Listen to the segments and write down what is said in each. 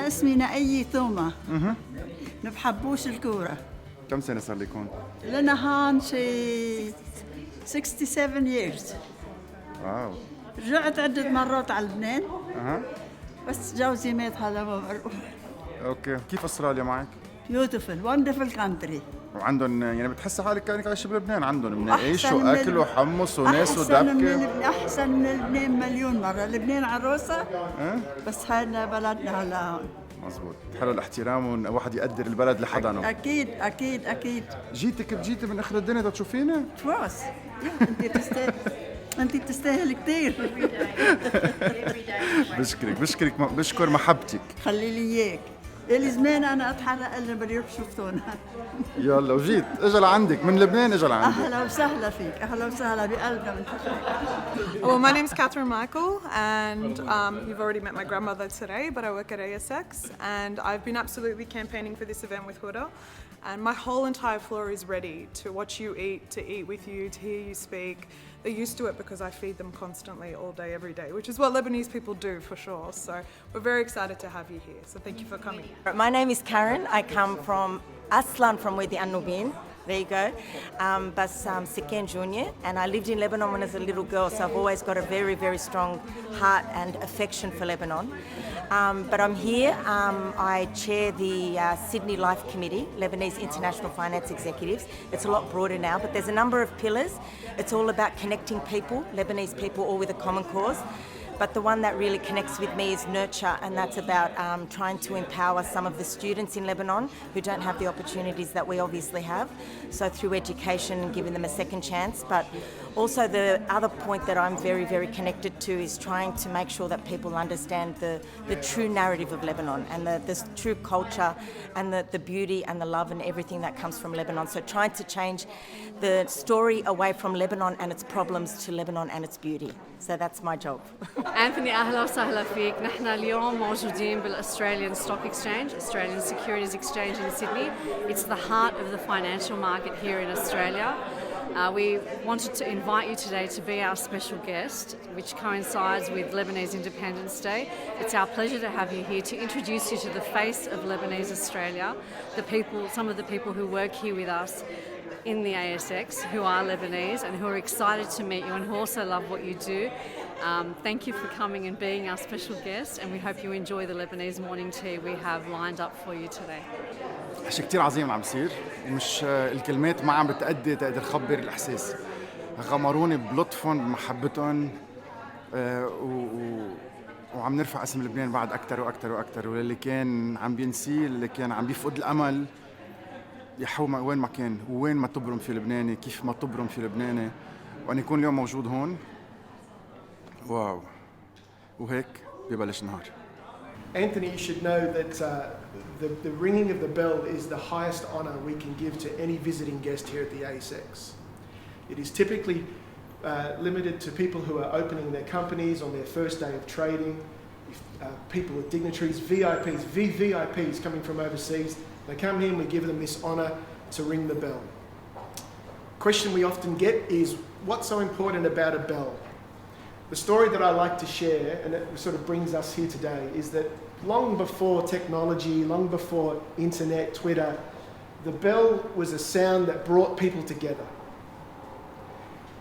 أنا اسمي نقية ثومة. نبحبوش الكورة. كم سنة صار لكم؟ لنا هان شي 67 years. واو. رجعت عدة مرات على لبنان. بس جوزي مات هلا ما بروح. اوكي، كيف استراليا معك؟ Beautiful, wonderful country. وعندهم يعني بتحس حالك كأنك عايش بلبنان، عندهم مناقيش واكل وحمص وناس ودبكة. أحسن من لبنان مليون مرة. لبنان عروسة. بس هذا بلدنا هلا هون. مزبوط، حلو الاحترام وان واحد يقدر البلد لحضنه. اكيد اكيد اكيد. جيتي من اخر الدنيا تشوفيني؟ تراس. انت تستاهل كثير. بشكر محبتك. خلي لي اياك. الي زمان انا اتحرق اللي بدي اروح شفتونا. يلا وجيت اجى لعندك من لبنان اجى لعندك. اهلا وسهلا فيك، اهلا وسهلا بقلبنا. Well, my name's Catherine Michael, and you've already met my grandmother today, but I work at ASX, and I've been absolutely campaigning for this event with Huda, and my whole entire floor is ready to watch you eat, to eat with you, to hear you speak. They're used to it because I feed them constantly all day, every day, which is what Lebanese people do for sure. So we're very excited to have you here. So thank you for coming. My name is Karen. I come from Aslan, from where the Annubin. There you go. But Siken Junior, and I lived in Lebanon when I was a little girl, so I've always got a very, very strong heart and affection for Lebanon. But I'm here. I chair the Sydney Life Committee, Lebanese International Finance Executives. It's a lot broader now, but there's a number of pillars. It's all about connecting people, Lebanese people, all with a common cause. But the one that really connects with me is nurture, and that's about trying to empower some of the students in Lebanon who don't have the opportunities that we obviously have. So through education and giving them a second chance. But also the other point that I'm very, very connected to is trying to make sure that people understand the true narrative of Lebanon and the true culture and the beauty and the love and everything that comes from Lebanon. So trying to change the story away from Lebanon and its problems to Lebanon and its beauty. So that's my job. أنثوني أهلا وسهلا فيك. نحن اليوم موجودين بالأستراليان Stock Exchange, Australian Securities Exchange in Sydney. It's the heart of the financial market here in Australia. We wanted to invite you today to be our special guest, which coincides with Lebanese Independence Day. It's our pleasure to have you here to introduce you to the face of Lebanese Australia, some of the people who work here with us in the ASX who are Lebanese and who are excited to meet you and who also love what you do. Thank you for coming and being our special guest, and we hope you enjoy the Lebanese morning tea we have lined up for you today. شيء كتير عظيم عم يصير، ومش الكلمات ما عم بتأدي تقدر تخبر الإحساس. غمروني بلطفهم بمحبتهم، وعم نرفع اسم لبنان بعد أكتر وأكتر وأكتر. وللي كان عم بينسيه، اللي كان عم بيفقد الأمل، يحو وين ما كان وين ما تبرم في لبناني، كيف ما تبرم في لبناني، وأن يكون اليوم موجود هون. واو. وهيك ببلش النهار. Anthony, you should know that the ringing of the bell is the highest honour we can give to any visiting guest here at the ASX. It is typically limited to people who are opening their companies on their first day of trading, people with dignitaries, VIPs, VVIPs coming from overseas. They come here and we give them this honour to ring the bell. Question we often get is, what's so important about a bell? The story that I like to share, and it sort of brings us here today, is that long before technology, long before internet, Twitter, the bell was a sound that brought people together.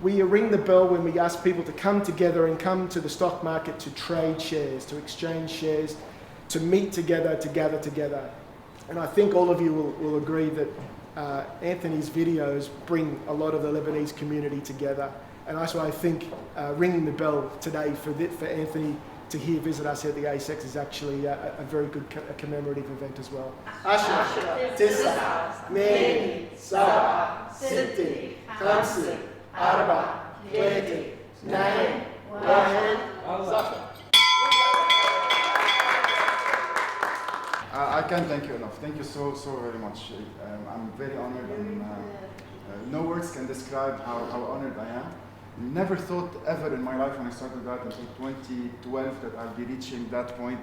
We ring the bell when we ask people to come together and come to the stock market to trade shares, to exchange shares, to meet together, to gather together. And I think all of you will agree that Anthony's videos bring a lot of the Lebanese community together. And that's why I think ringing the bell today for Anthony to here visit us here at the ASX is actually a very good commemorative event as well. Ashra, Tisa, Nani, Sabah, Sydney, Khamsi, Arba, Katie, Naim, Rahayel, Zafar. I can't thank you enough. Thank you so very much. I'm very honored, and no words can describe how honored I am. Never thought ever in my life when I started that until 2012 that I'll be reaching that point,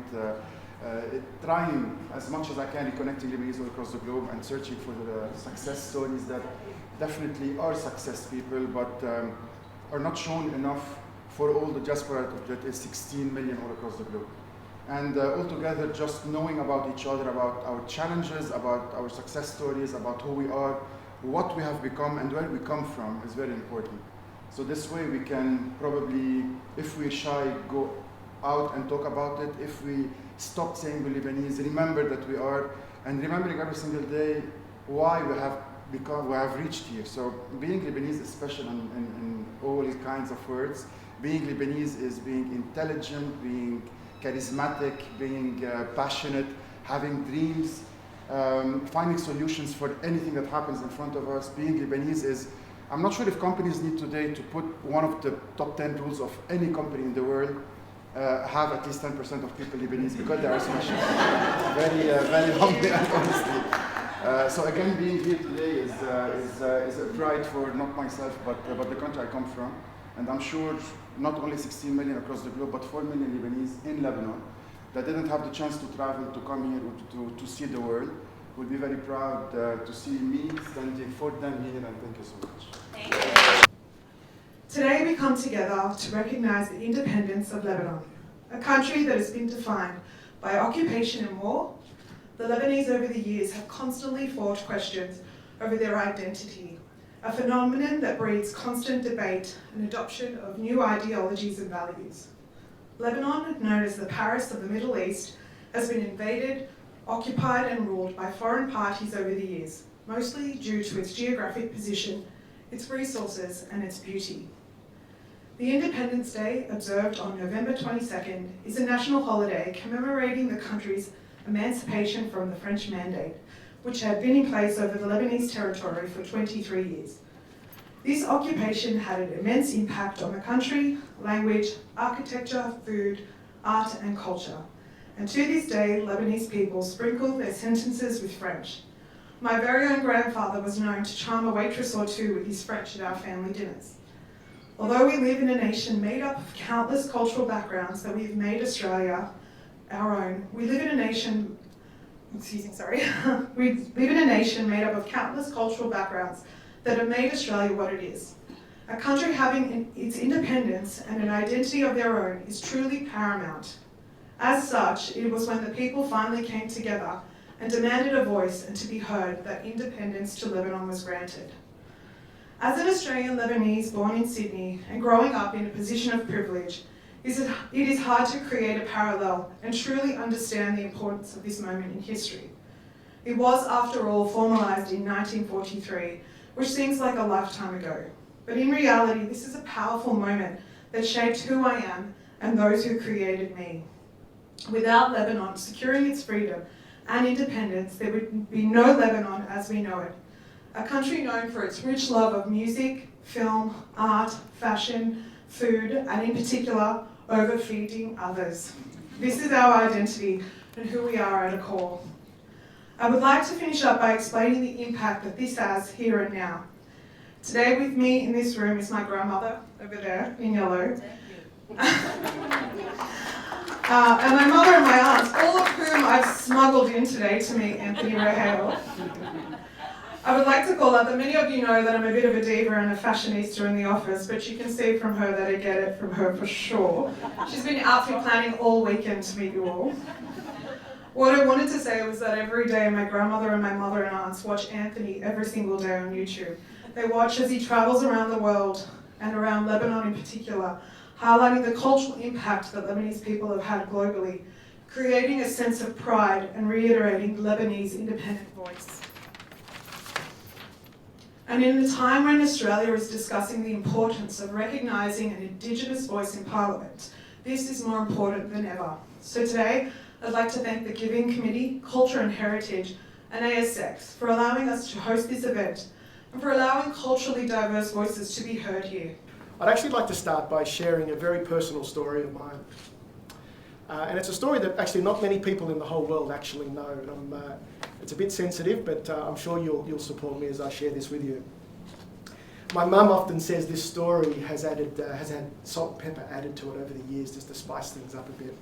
trying as much as I can reconnecting Lebanese all across the globe and searching for the success stories that definitely are success people, but are not shown enough for all the diaspora that is 16 million all across the globe. And altogether, just knowing about each other, about our challenges, about our success stories, about who we are, what we have become, and where we come from is very important. So this way we can probably, if we're shy, go out and talk about it. If we stop saying we're Lebanese, remember that we are, and remembering every single day why we have reached here. So being Lebanese is special in all kinds of words. Being Lebanese is being intelligent, being charismatic, being passionate, having dreams, finding solutions for anything that happens in front of us. Being Lebanese is, I'm not sure if companies need today to put one of the top 10 rules of any company in the world, have at least 10% of people Lebanese, because they are special. Very humbly and honestly. So again, being here today is a pride for not myself, but the country I come from. And I'm sure not only 16 million across the globe, but 4 million Lebanese in Lebanon that didn't have the chance to travel, to come here, to see the world, will be very proud to see me standing for them here, and thank you so much. Thank you. Today we come together to recognise the independence of Lebanon, a country that has been defined by occupation and war. The Lebanese over the years have constantly fought questions over their identity, a phenomenon that breeds constant debate and adoption of new ideologies and values. Lebanon, known as the Paris of the Middle East, has been invaded, occupied and ruled by foreign parties over the years, mostly due to its geographic position, its resources and its beauty. The Independence Day, observed on November 22nd, is a national holiday commemorating the country's emancipation from the French Mandate, which had been in place over the Lebanese territory for 23 years. This occupation had an immense impact on the country, language, architecture, food, art and culture. And to this day, Lebanese people sprinkle their sentences with French. My very own grandfather was known to charm a waitress or two with his French at our family dinners. Although we live in a nation made up of countless cultural backgrounds that we've made Australia our own, we live in a nation made up of countless cultural backgrounds that have made Australia what it is. A country having its independence and an identity of their own is truly paramount. As such, it was when the people finally came together and demanded a voice and to be heard that independence to Lebanon was granted. As an Australian Lebanese born in Sydney and growing up in a position of privilege, it is hard to create a parallel and truly understand the importance of this moment in history. It was, after all, formalised in 1943, which seems like a lifetime ago. But in reality, this is a powerful moment that shaped who I am and those who created me. Without Lebanon securing its freedom and independence, there would be no Lebanon as we know it. A country known for its rich love of music, film, art, fashion, food, and in particular, overfeeding others. This is our identity and who we are at a core. I would like to finish up by explaining the impact that this has here and now. Today with me in this room is my grandmother, over there in yellow. And my mother and my aunts, all of whom I've smuggled in today to meet Anthony Rahayel. I would like to call out that many of you know that I'm a bit of a diva and a fashionista in the office, but you can see from her that I get it from her for sure. She's been outfit planning all weekend to meet you all. What I wanted to say was that every day my grandmother and my mother and aunts watch Anthony every single day on YouTube. They watch as he travels around the world and around Lebanon in particular, highlighting the cultural impact that Lebanese people have had globally, creating a sense of pride and reiterating Lebanese independent voice. And in a time when Australia is discussing the importance of recognising an Indigenous voice in Parliament, this is more important than ever. So today, I'd like to thank the Giving Committee, Culture and Heritage, and ASX for allowing us to host this event and for allowing culturally diverse voices to be heard here. I'd actually like to start by sharing a very personal story of mine. And it's a story that actually not many people in the whole world actually know. And it's a bit sensitive, but I'm sure you'll support me as I share this with you. My mum often says this story has had salt and pepper added to it over the years just to spice things up a bit.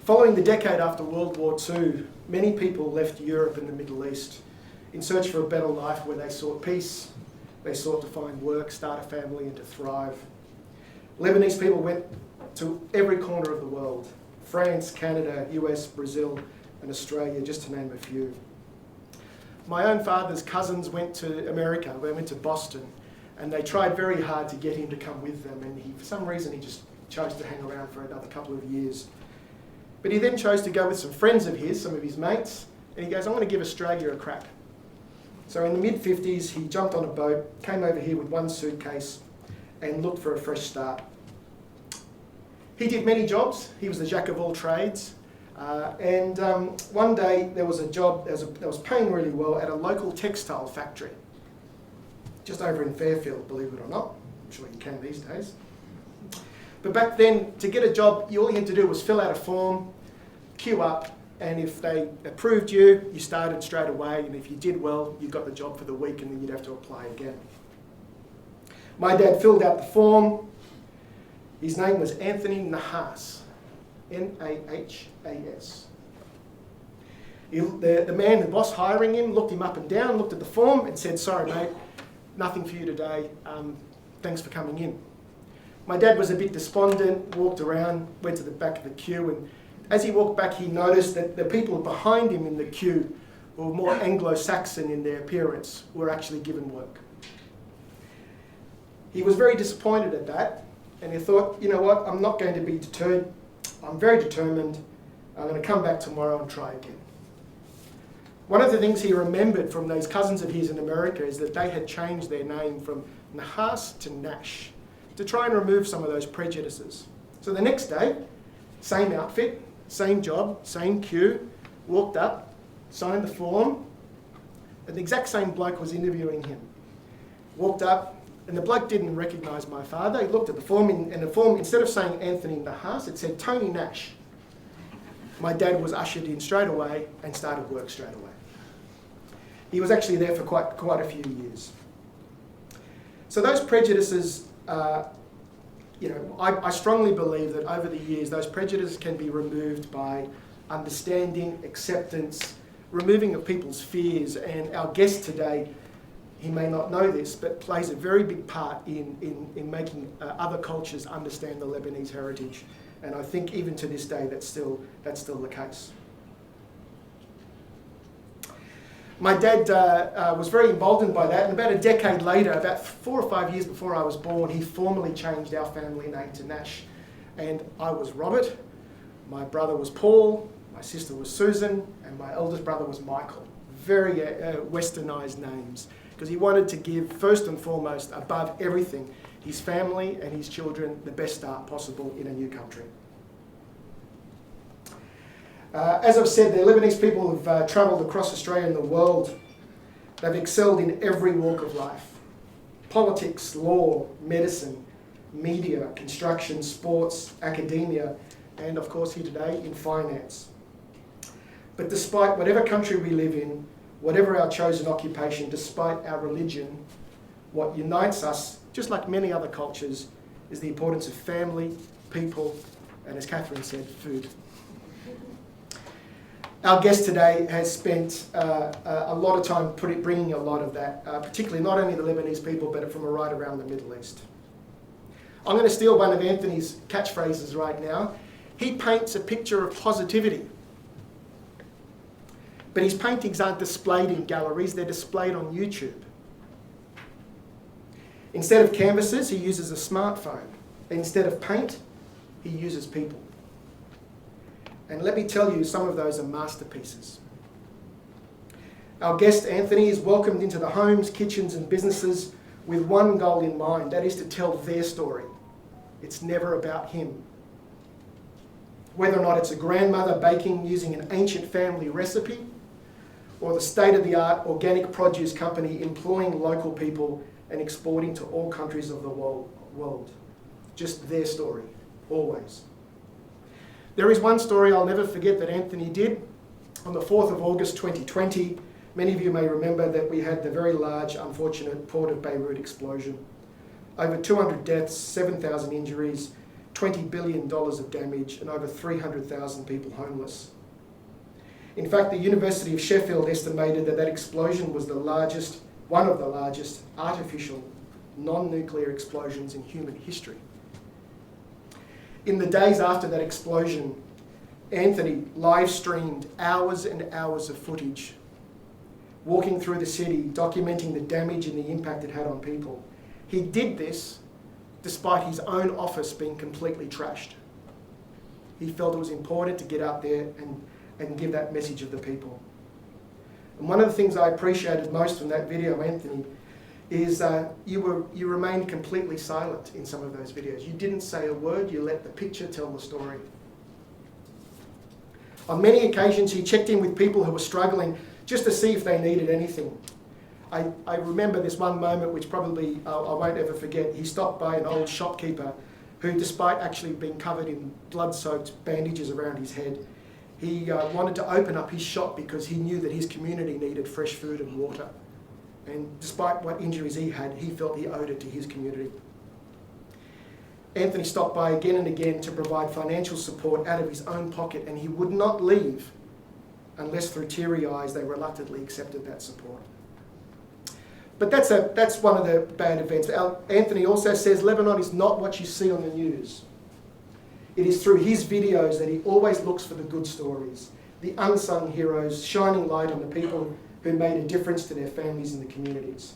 Following the decade after World War II, many people left Europe and the Middle East in search for a better life where they sought peace, they sought to find work, start a family and to thrive. Lebanese people went to every corner of the world, France, Canada, US, Brazil, and Australia, just to name a few. My own father's cousins went to America. They went to Boston, and they tried very hard to get him to come with them, and for some reason he just chose to hang around for another couple of years. But he then chose to go with some friends of his, some of his mates, and he goes, "I'm going to give Australia a crack." So in the mid-50s, he jumped on a boat, came over here with one suitcase, and looked for a fresh start. He did many jobs. He was a jack of all trades. One day there was a job that was paying really well at a local textile factory, just over in Fairfield, believe it or not. I'm sure you can these days. But back then, to get a job, all you had to do was fill out a form, queue up, and if they approved you, you started straight away, and if you did well, you got the job for the week, and then you'd have to apply again. My dad filled out the form. His name was Anthony Nahas, N-A-H-A-S. The man, the boss hiring him, looked him up and down, looked at the form and said, "Sorry mate, nothing for you today, thanks for coming in." My dad was a bit despondent, walked around, went to the back of the queue, and as he walked back he noticed that the people behind him in the queue, who were more Anglo-Saxon in their appearance, were actually given work. He was very disappointed at that, and he thought, you know what, I'm not going to be deterred. I'm very determined. I'm going to come back tomorrow and try again. One of the things he remembered from those cousins of his in America is that they had changed their name from Nahas to Nash to try and remove some of those prejudices. So the next day, same outfit, same job, same queue, walked up, signed the form, and the exact same bloke was interviewing him. Walked up, and the bloke didn't recognise my father. He looked at the form, and the form, instead of saying Anthony Nahas, it said Tony Nash. My dad was ushered in straight away and started work straight away. He was actually there for quite a few years. So those prejudices, I strongly believe that over the years those prejudices can be removed by understanding, acceptance, removing of people's fears, and our guest today, he may not know this, but plays a very big part in making other cultures understand the Lebanese heritage. And I think even to this day that's still the case. My dad was very emboldened by that, and about a decade later, about 4 or 5 years before I was born, he formally changed our family name to Nash. And I was Robert, my brother was Paul, my sister was Susan, and my eldest brother was Michael. Very westernised names, because he wanted to give, first and foremost, above everything, his family and his children the best start possible in a new country. As I've said, the Lebanese people have travelled across Australia and the world. They've excelled in every walk of life. Politics, law, medicine, media, construction, sports, academia, and of course here today in finance. But despite whatever country we live in, whatever our chosen occupation, despite our religion, what unites us, just like many other cultures, is the importance of family, people, and as Catherine said, food. Our guest today has spent a lot of time bringing a lot of that, particularly not only the Lebanese people, but from right around the Middle East. I'm going to steal one of Anthony's catchphrases right now. He paints a picture of positivity. But his paintings aren't displayed in galleries, they're displayed on YouTube. Instead of canvases, he uses a smartphone. Instead of paint, he uses people. And let me tell you, some of those are masterpieces. Our guest, Anthony, is welcomed into the homes, kitchens and businesses with one goal in mind, that is to tell their story. It's never about him. Whether or not it's a grandmother baking using an ancient family recipe, or the state-of-the-art organic produce company employing local people and exporting to all countries of the world. Just their story, always. There is one story I'll never forget that Anthony did. On the 4th of August 2020, many of you may remember that we had the very large, unfortunate Port of Beirut explosion. Over 200 deaths, 7,000 injuries, $20 billion of damage, and over 300,000 people homeless. In fact, the University of Sheffield estimated that explosion was one of the largest artificial, non-nuclear explosions in human history. In the days after that explosion, Anthony live streamed hours and hours of footage, walking through the city, documenting the damage and the impact it had on people. He did this despite his own office being completely trashed. He felt it was important to get out there and give that message of the people. And one of the things I appreciated most from that video, Anthony, is you remained completely silent in some of those videos. You didn't say a word, you let the picture tell the story. On many occasions, he checked in with people who were struggling just to see if they needed anything. I remember this one moment which probably I won't ever forget. He stopped by an old shopkeeper who, despite actually being covered in blood-soaked bandages around his head, he wanted to open up his shop because he knew that his community needed fresh food and water. And despite what injuries he had, he felt he owed it to his community. Anthony stopped by again and again to provide financial support out of his own pocket, and he would not leave unless through teary eyes they reluctantly accepted that support. But that's one of the bad events. Anthony also says Lebanon is not what you see on the news. It is through his videos that he always looks for the good stories, the unsung heroes, shining light on the people who made a difference to their families and the communities.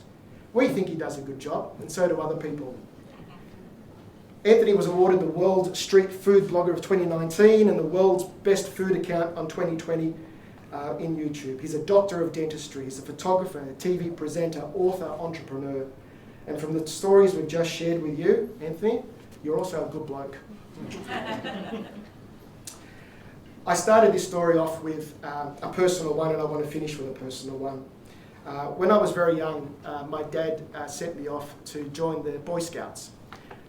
We think he does a good job, and so do other people. Anthony was awarded the World Street Food Blogger of 2019 and the World's Best Food Account on 2020 in YouTube. He's a doctor of dentistry, he's a photographer, a TV presenter, author, entrepreneur. And from the stories we've just shared with you, Anthony, you're also a good bloke. I started this story off with a personal one, and I want to finish with a personal one. When I was very young, my dad sent me off to join the Boy Scouts.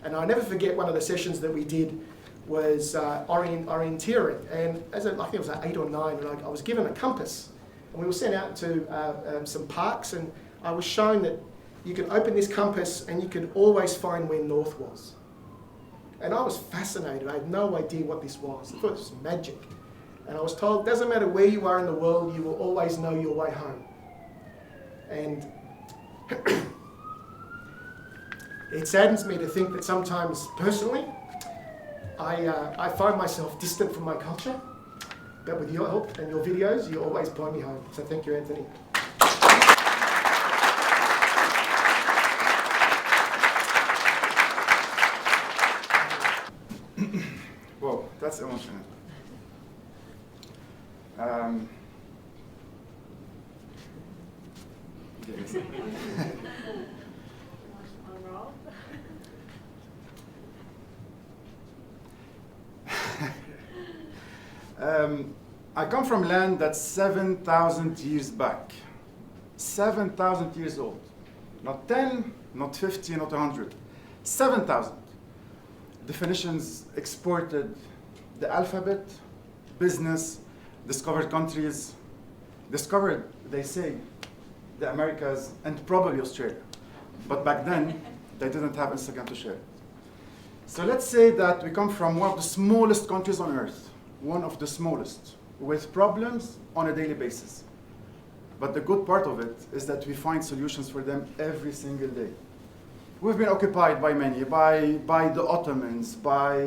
And I'll never forget one of the sessions that we did was orienteering. And I think it was like 8 or 9, and I was given a compass. And we were sent out to some parks, and I was shown that you could open this compass and you could always find where north was. And I was fascinated. I had no idea what this was. I thought it was magic. And I was told, it doesn't matter where you are in the world, you will always know your way home. And it saddens me to think that sometimes, personally, I find myself distant from my culture. But with your help and your videos, you always point me home. So thank you, Anthony. Whoa, that's emotional. Yes. I come from land that's 7,000 years back. 7,000 years old. Not 10, not 50, not 100. 7,000. Definitions exported the alphabet, business, discovered countries, discovered, they say, the Americas and probably Australia. But back then, they didn't have Instagram to share. So let's say that we come from one of the smallest countries on earth, one of the smallest, with problems on a daily basis. But the good part of it is that we find solutions for them every single day. We've been occupied by many, by the Ottomans, by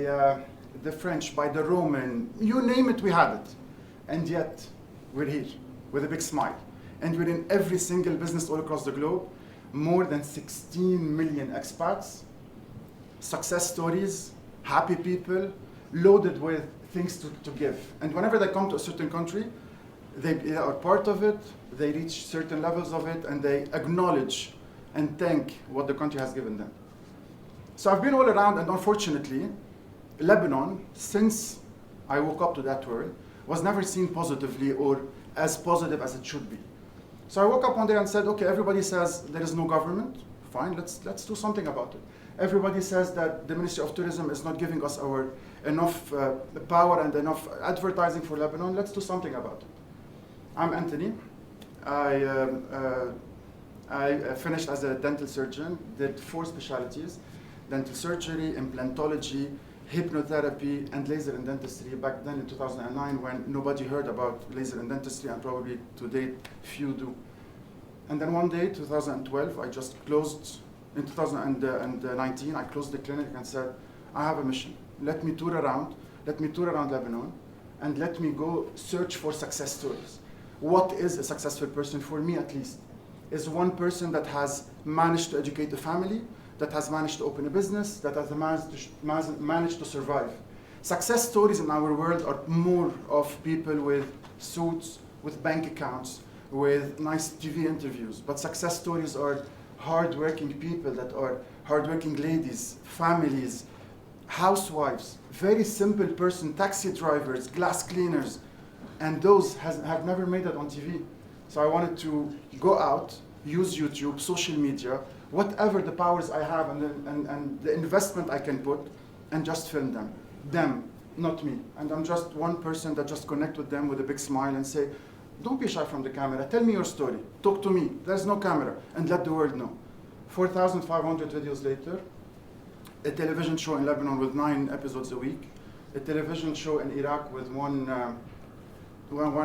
the French, by the Roman, you name it, we had it. And yet, we're here with a big smile. And we're in every single business all across the globe, more than 16 million expats, success stories, happy people, loaded with things to give. And whenever they come to a certain country, they are part of it, they reach certain levels of it, and they acknowledge and thank what the country has given them. So I've been all around, and unfortunately, Lebanon, since I woke up to that world, was never seen positively or as positive as it should be. So I woke up one day and said, okay, everybody says there is no government. Fine, let's do something about it. Everybody says that the Ministry of Tourism is not giving us enough power and enough advertising for Lebanon. Let's do something about it. I'm Anthony. I finished as a dental surgeon, did 4 specialties: dental surgery, implantology, hypnotherapy, and laser in dentistry back then in 2009 when nobody heard about laser in dentistry, and probably to date few do. And then one day, 2012, I just closed, in 2019, I closed the clinic and said, I have a mission. Let me tour around Lebanon and let me go search for success stories. What is a successful person, for me at least, is one person that has managed to educate a family, that has managed to open a business, that has managed to survive. Success stories in our world are more of people with suits, with bank accounts, with nice TV interviews. But success stories are hardworking people that are hardworking ladies, families, housewives, very simple person, taxi drivers, glass cleaners, and those have never made it on TV. So I wanted to go out, use YouTube, social media, whatever the powers I have and the investment I can put, and just film them. Them, not me. And I'm just one person that just connect with them with a big smile and say, don't be shy from the camera, tell me your story, talk to me, there's no camera, and let the world know. 4,500 videos later, a television show in Lebanon with 9 episodes a week, a television show in Iraq with one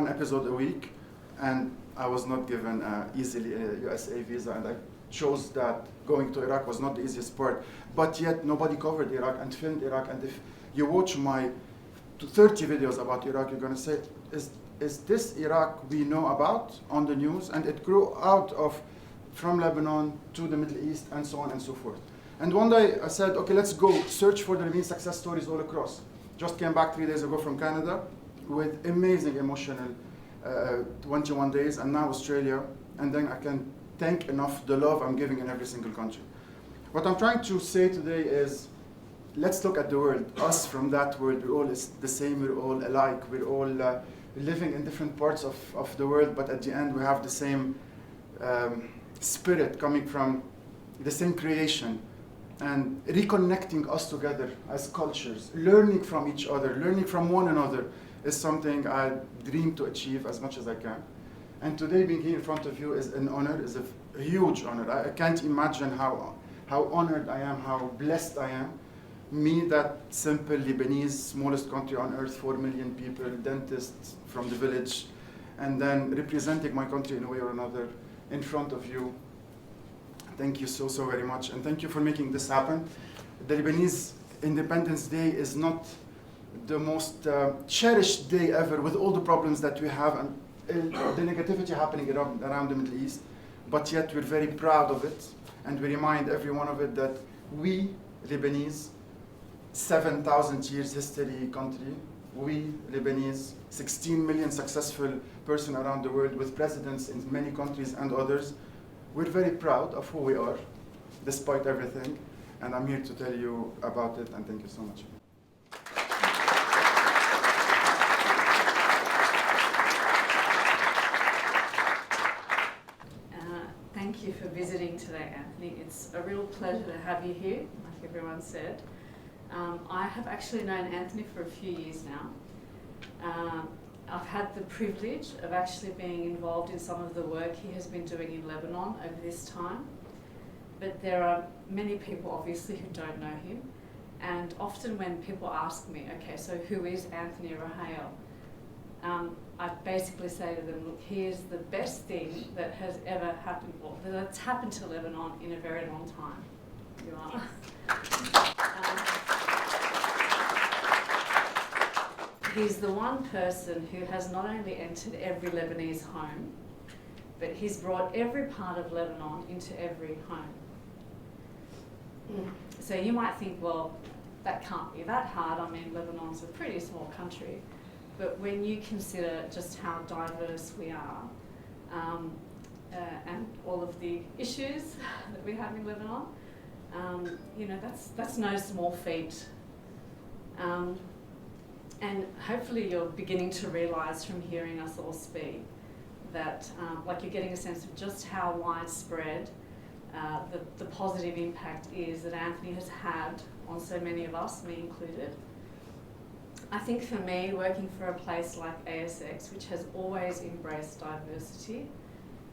episode a week, and I was not given easily a USA visa, and I chose that going to Iraq was not the easiest part, but yet nobody covered Iraq and filmed Iraq, and if you watch my 30 videos about Iraq, you're going to say, is this Iraq we know about on the news? And it grew out of, from Lebanon to the Middle East and so on and so forth. And one day I said, okay, let's go search for the Lebanese success stories all across. Just came back 3 days ago from Canada with amazing emotional 21 days, and now Australia. And then I can thank enough the love I'm giving in every single country. What I'm trying to say today is, let's look at the world, us from that world. We're all the same, we're all alike, we're all living in different parts of the world, but at the end we have the same spirit coming from the same creation, and reconnecting us together as cultures, learning from each other, learning from one another is something I dream to achieve as much as I can. And today being here in front of you is an honor, is a huge honor. I can't imagine how honored I am, how blessed I am. Me, that simple Lebanese, smallest country on earth, 4 million people, dentist from the village, and then representing my country in a way or another in front of you. Thank you so very much, and thank you for making this happen. The Lebanese Independence Day is not the most cherished day ever, with all the problems that we have and the negativity happening around the Middle East, but yet we're very proud of it, and we remind everyone of it that we, Lebanese, 7,000 years history country, we, Lebanese, 16 million successful person around the world with presidents in many countries and others, we're very proud of who we are, despite everything, and I'm here to tell you about it, and thank you so much. Thank you for visiting today, Anthony. It's a real pleasure to have you here, like everyone said. I have actually known Anthony for a few years now. I've had the privilege of actually being involved in some of the work he has been doing in Lebanon over this time. But there are many people, obviously, who don't know him. And often when people ask me, okay, so who is Anthony Rahayel? I basically say to them, look, he is the best thing that has ever happened, or that's happened to Lebanon in a very long time. You are. He's the one person who has not only entered every Lebanese home, but he's brought every part of Lebanon into every home. So you might think, well, that can't be that hard. I mean, Lebanon's a pretty small country. But when you consider just how diverse we are, and all of the issues that we have in Lebanon, you know, that's no small feat. And hopefully you're beginning to realise from hearing us all speak that like you're getting a sense of just how widespread the positive impact is that Anthony has had on so many of us, me included. I think for me, working for a place like ASX, which has always embraced diversity,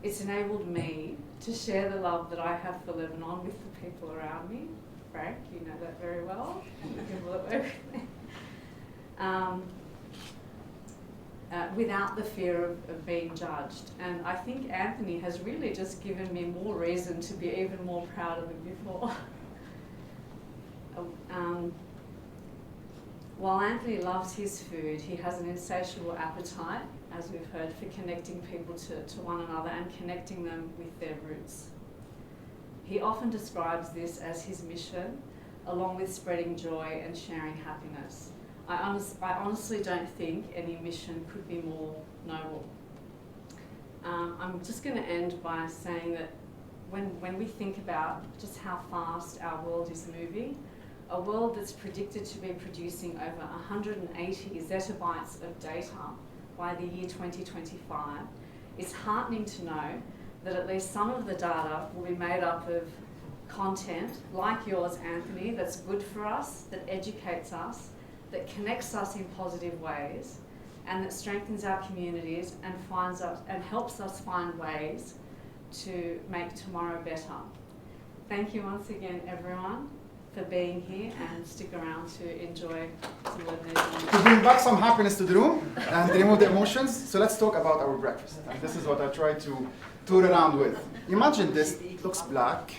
it's enabled me to share the love that I have for Lebanon with the people around me. Frank, you know that very well, and the people that work with me. Without the fear of being judged. And I think Anthony has really just given me more reason to be even more proud of him before. While Anthony loves his food, he has an insatiable appetite, as we've heard, for connecting people to one another and connecting them with their roots. He often describes this as his mission, along with spreading joy and sharing happiness. I honestly don't think any mission could be more noble. I'm just going to end by saying that when we think about just how fast our world is moving, a world that's predicted to be producing over 180 zettabytes of data by the year 2025, it's heartening to know that at least some of the data will be made up of content like yours, Anthony, that's good for us, that educates us, that connects us in positive ways, and that strengthens our communities and helps us find ways to make tomorrow better. Thank you once again, everyone, for being here, and stick around to enjoy some Lebanese. To bring back some happiness to the room and remove the emotions, so let's talk about our breakfast. And this is what I try to tour around with. Imagine this, it looks black,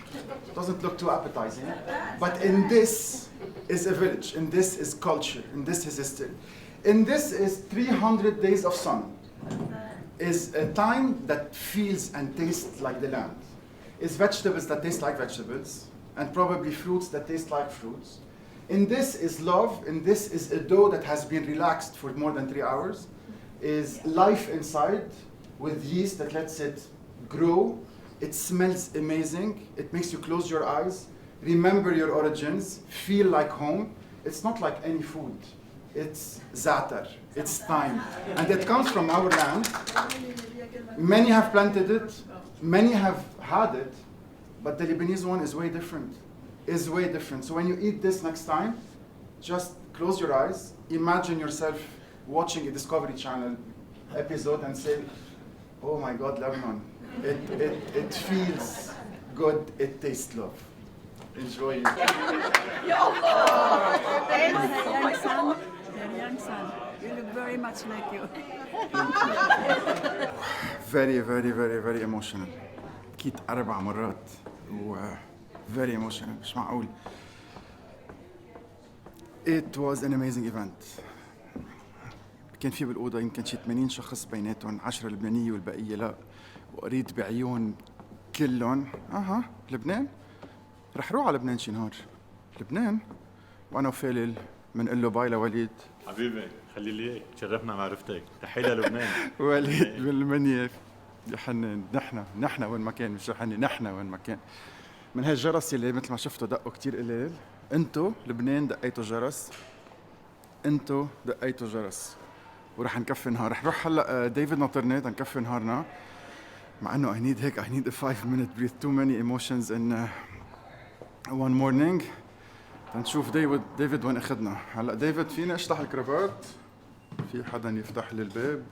doesn't look too appetizing, but in this is a village, in this is culture, in this is history. In this is 300 days of sun, is a time that feels and tastes like the land. Is vegetables that taste like vegetables, and probably fruits that taste like fruits. In this is love, in this is a dough that has been relaxed for more than 3 hours, is life inside with yeast that lets it grow. It smells amazing, it makes you close your eyes, remember your origins, feel like home. It's not like any food, it's za'atar, it's thyme, and it comes from our land. Many have planted it, many have had it, but the Lebanese one is way different, So when you eat this next time, just close your eyes, imagine yourself watching a Discovery Channel episode and say, oh my God, Lebanon. It feels good, it tastes love. Enjoy it. Young son, you look very much like you. Very, very, very, very emotional. أكيد 4 مرات و very emotional مش معقول. It was an amazing event. كان في بالأوضة يمكن شي 80 شخص بيناتهم 10 لبنانية والبقية لا، وقريت بعيون كلهم لبنان رح روح على لبنان شي نهار. لبنان وأنا وفالل منقول له باي لوليد. حبيبي خلي لي اياك، تشرفنا معرفتك، تحية للبنان. وليد بالمنيا يا حنان، نحن وين ما كان، مش حنان، نحن وين ما كان. من هالجرس اللي مثل ما شفتوا دقوا كتير قليل، انتو لبنان دقيتوا جرس، انتو دقيتوا جرس، ورح نكفي نهار. رح نروح هلا ديفيد ناطرنا تنكفي نهارنا، مع انه I need a 5-minute breath, too many emotions in one morning. تنشوف ديفيد وين اخذنا. هلا ديفيد فينا اشطح الكرافات، في حدا يفتح لي الباب.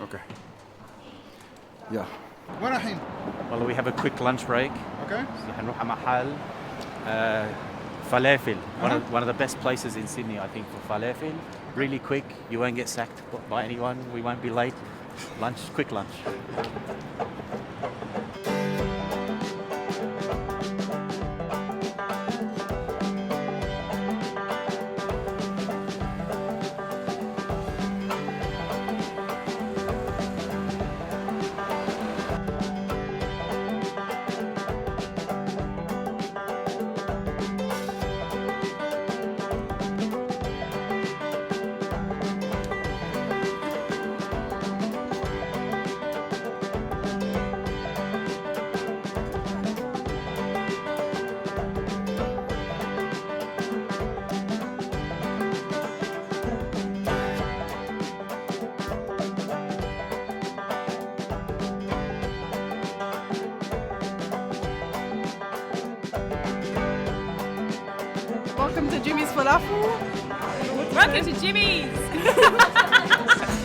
اوكي يا وين رايحين؟ Well, we have a quick lunch break. Okay. رح نروح على محل فلافل. One of the best places in Sydney, I think, for falafel. Really quick. You won't get sacked by anyone. We won't be late. Lunch, quick lunch. Welcome to Jimmy's Falafel. Welcome to Jimmy's.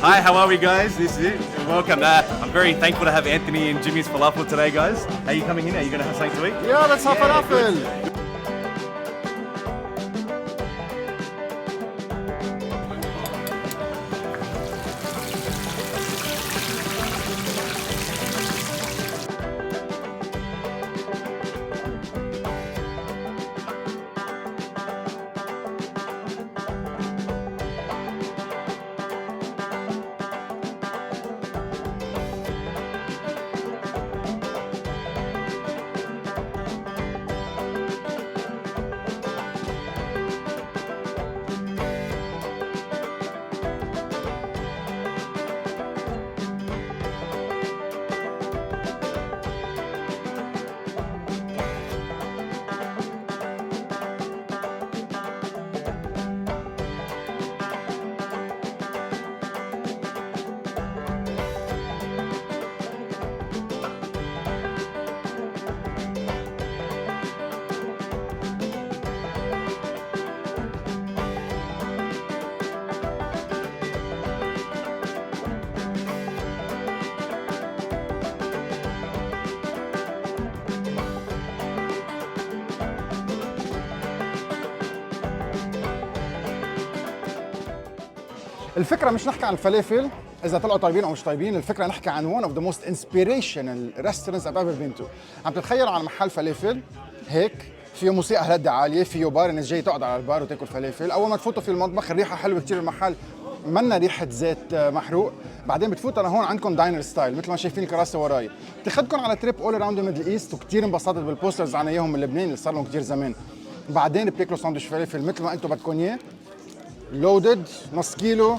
Hi, how are we, guys? This is it. Welcome. I'm very thankful to have Anthony and Jimmy's Falafel today, guys. Are you coming in? Are you going to have something to eat? Yeah, let's have falafel. الفكره مش نحكي عن الفلافل اذا طلعوا طيبين او مش طيبين، الفكره نحكي عن one of the most inspirational restaurants I've ever been to. عم تتخيلوا عن محل فلافل هيك فيه موسيقى هالقد عاليه، فيه بار الناس جاي تقعد على البار وتاكل فلافل. اول ما تفوتوا في المطبخ الريحه حلوه كثير، المحل منا ريحه زيت محروق. بعدين بتفوتوا لهون عندكم داينر ستايل مثل ما شايفين الكراسي وراي. بتاخذكم على تريب اول اراوند الميدل ايست، وكثير انبسطت بالبوسترز عن اياهم من لبنان اللي صار لهم كثير زمان. بعدين بتاكلوا ساندويتش فلافل مثل ما انتم بدكم اياه، لودد نص كيلو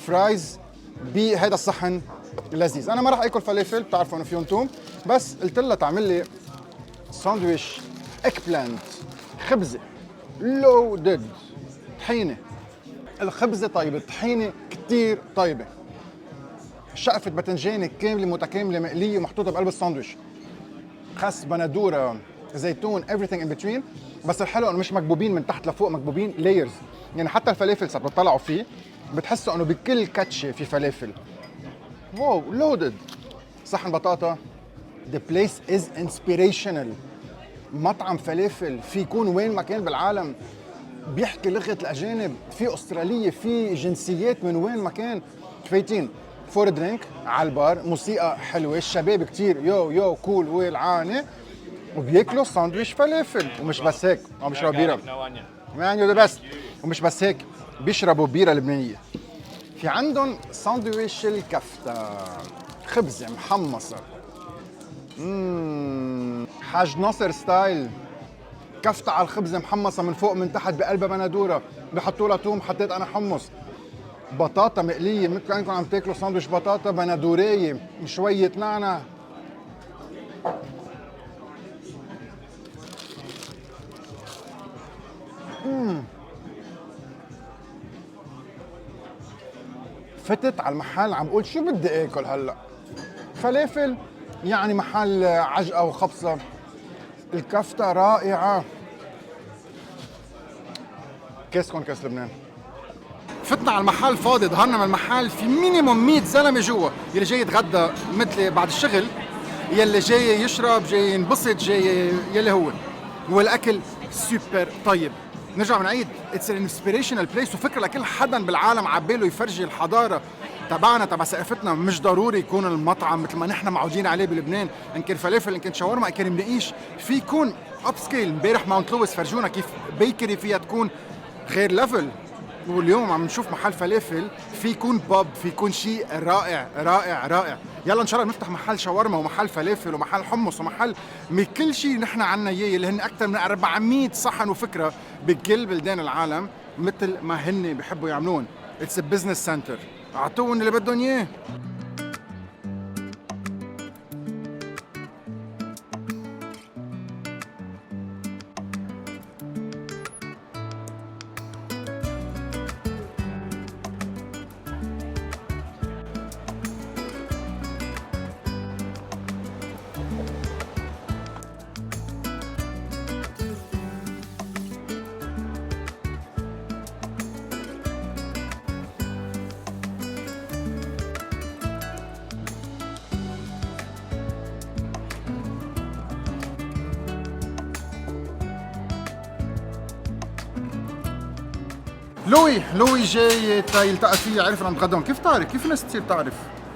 فرايز بهيدا الصحن لذيذ. انا ما راح اكل فلافل، بتعرفوا انه فيهم توم، بس قلت لها تعمل لي ساندويتش ايك بلانت، خبزه لودد طحينه. الخبزه طيبه، الطحينه كثير طيبه، شقفه باذنجانه كامله متكامله مقليه محطوطه بقلب الساندويتش، خس، بندوره، زيتون، everything in between. بس الحلو انه مش مكبوبين من تحت لفوق، مكبوبين layers. يعني حتى الفلافل صار بتطلعوا فيه بتحسوا انه بكل كاتشه في فلافل. واو لودد. صحن بطاطا. The place is inspirational. مطعم فلافل في يكون وين ما كان بالعالم، بيحكي لغه الاجانب، في استراليه، في جنسيات من وين ما كان. فايتين فور درينك على البار، موسيقى حلوه، الشباب كتير يو كول والعانه، وبياكلوا ساندويتش فلافل. ومش بس هيك، عم بيشربوا بيره مان يو ذا بيست. ومش بس هيك، بيشربوا بيره لبنانيه. في عندهم ساندويتش الكفته، خبزه محمصه، حاج ناصر ستايل، كفته على الخبزه محمصه من فوق من تحت بقلبها بندوره، بحطوا لها توم، حطيت انا حمص، بطاطا مقليه مثل كانكم عم تاكلوا ساندويتش بطاطا بندوريه، شويه نعناع. فتت على المحل عم بقول شو بدي اكل هلا؟ فلافل يعني محل عجقه وخبصه. الكفته رائعه. كاسكم كاس لبنان. فتنا على المحل فاضي، ظهرنا من المحل في مينيموم 100 زلمه جوا، يلي جاي يتغدى مثلي بعد الشغل، يلي جاي يشرب، جاي ينبسط، جاي يلي هو. والاكل سوبر طيب. نرجع بنعيد، اتس ان انسبيريشنال بليس، وفكره لكل حدا بالعالم عباله يفرجي الحضاره تبعنا تبع ثقافتنا. مش ضروري يكون المطعم مثل ما نحن معودين عليه بلبنان، ان كان فلافل، ان كان شاورما، ان كان منقيش، في يكون اب سكيل. امبارح ماونت لويس فرجونا كيف بيكري فيها تكون غير ليفل، واليوم عم نشوف محل فلافل في يكون باب، في يكون شيء رائع رائع رائع. يلا ان شاء الله نفتح محل شاورما ومحل فلافل ومحل حمص ومحل من كل شيء نحن عنا اياه، اللي هن اكثر من 400 صحن وفكره بكل بلدان العالم مثل ما هن بيحبوا يعملون. اتس ا بزنس سنتر، اعطوهم اللي بدهم اياه. لوي جاي يلتقى فيه، عرف انه نتغدى. كيف تعرف؟ كيف الناس تصير تعرف؟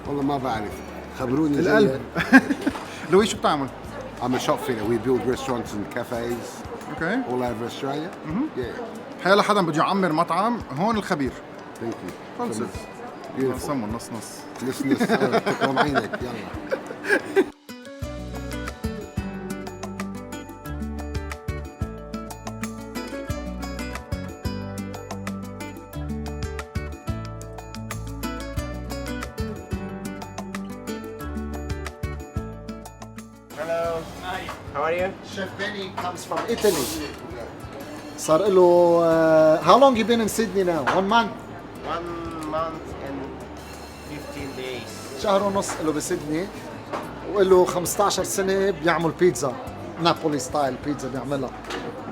والله ما بعرف، خبروني. القلب. لوي شو بتعمل؟ I'm a shop fitter. We build restaurants and cafes. Okay. All over Australia. Yeah. حيلا حدا بده يعمر مطعم هون الخبير. Thank you. خلصت. سموا نص. نص تكرم عينك. يلا. How are you? Chef Benny comes from Italy. صار له how long you been in Sydney now? 1 month? 1 month and 15 days. شهر ونص له بسيدني، وله 15 سنة بيعمل بيتزا نابولي ستايل. بيتزا بيعملها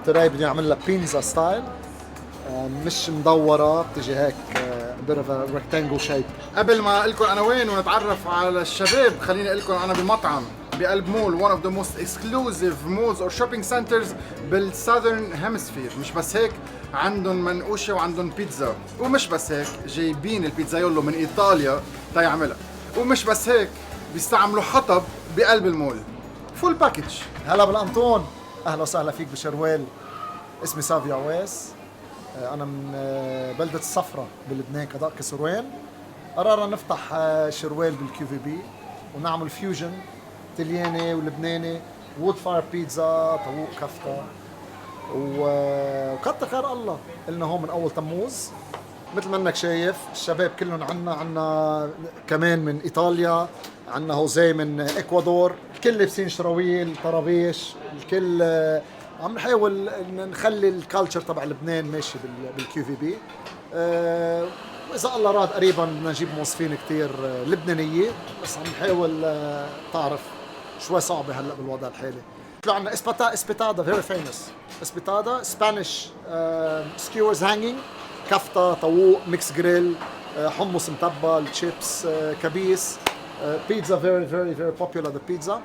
تراي، بدي يعمل لها بينزا ستايل، مش مدورة، بتجي هيك bit of a rectangle shape. قبل ما اقول لكم انا وين ونتعرف على الشباب، خليني اقول لكم انا بمطعم بقلب مول، one of the most exclusive malls or shopping centers بالساذرن هيمسفير. مش بس هيك، عندهم منقوشه وعندهم بيتزا، ومش بس هيك جايبين البيتزايولو من ايطاليا تيعملها، ومش بس هيك بيستعملوا حطب بقلب المول. فول باكج. هلا بالأنطون، اهلا وسهلا فيك بشروال. اسمي سافي عويس، انا من بلده السفره بلبنان كدق كسروان. قررنا نفتح شروال بالكيو في بي ونعمل فيوجن طلياني ولبناني، وود فاير بيتزا، طاووق كفته، وكتر خير الله. قلنا هون من اول تموز مثل ما انك شايف الشباب كلهم عنا كمان من ايطاليا، عنا هوزي من اكوادور، الكل لابسين شراويل طرابيش، الكل عم نحاول نخلي الكالتشر تبع لبنان ماشي بالكيو في بي. واذا الله راد قريبا بدنا نجيب موظفين كثير لبنانيه، بس عم نحاول تعرف شوي صعبه هلا بالوضع الحالي. عندنا اسبيتادا فيري فيموس، اسبيتادا سبانيش سكيورز هانجينج، كفته، طاووق، ميكس جريل، حمص متبل، تشيبس، كبيس، بيتزا فيري فيري فيري بوبيولار ذا بيتزا،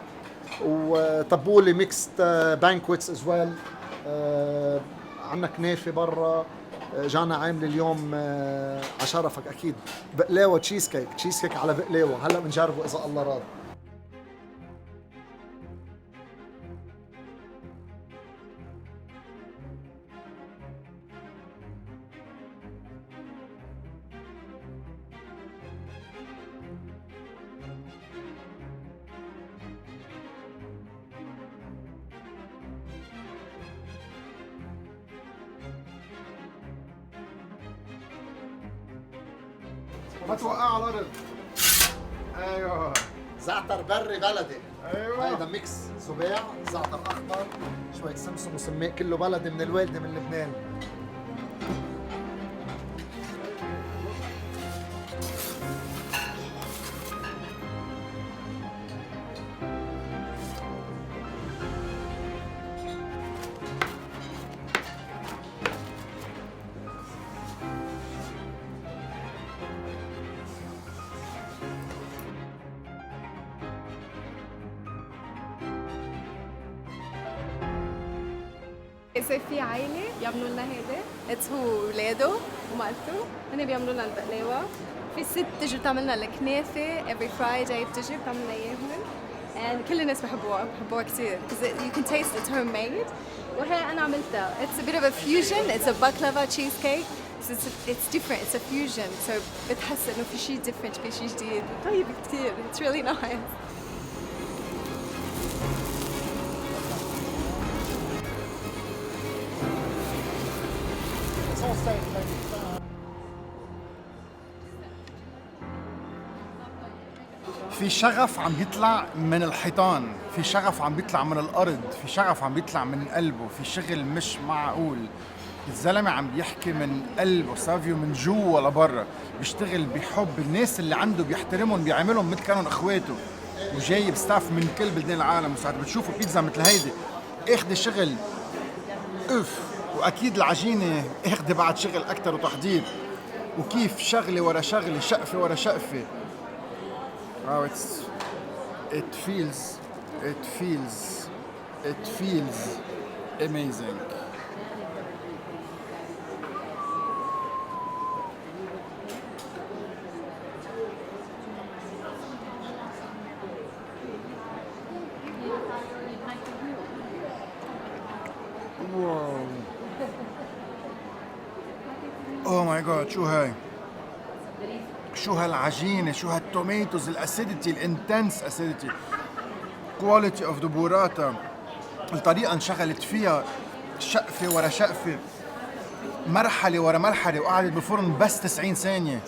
وطبولي ميكست بانكويتس از ويل. عندنا كنافه برا، جانا عامل اليوم على شرفك اكيد بقلاوه تشيز كيك على بقلاوه، هلا بنجربه اذا الله راد. ما توقع على الارض. ايوه زعتر بري بلدي. ايوه هيدا ميكس زباع، زعتر اخضر، شوية سمسم وسماق، كله بلدي من الوالدة من لبنان. إذا في عائلة بيعملوا لنا هيدا، هو ولاده ومرته، هن بيعملوا لنا البقلاوة. في ست بتجي بتعمل لنا الكنافة every Friday، بتجي بتعمل لنا إياهم. and كل الناس بحبوها كثير because you can taste it's homemade. وهي أنا عملتها. It's a bit of a fusion. It's a baklava cheesecake. So it's different. It's a fusion. So بتحس إنه في شيء different، في شيء جديد. طيب كثير. It's really nice. في شغف عم بيطلع من الحيطان، في شغف عم بيطلع من الارض، في شغف عم بيطلع من قلبه، في شغل مش معقول. الزلمه عم بيحكي من قلبه، سافيو من جوا لبرا، بيشتغل بحب، الناس اللي عنده بيحترمهم، بيعاملهم مثل كانوا اخواته، وجايب ستاف من كل بلدان العالم. وساعات بتشوفوا بيتزا مثل هيدي اخذ شغل اف، واكيد العجينه اخذ بعد شغل اكثر وتحضير، وكيف شغله ورا شغله، شقفه ورا شقفه. Oh, it feels amazing. Wow. Oh my God, شو هاي؟ شو هالعجينه، شو هالتوميتوز، الاسيديتي، الانتنس اسيديتي، كواليتي اوف ذا بوراتا، الطريقه انشغلت فيها شقفه ورا شقفه، مرحله ورا مرحله، وقعدت بالفرن بس 90 ثانيه،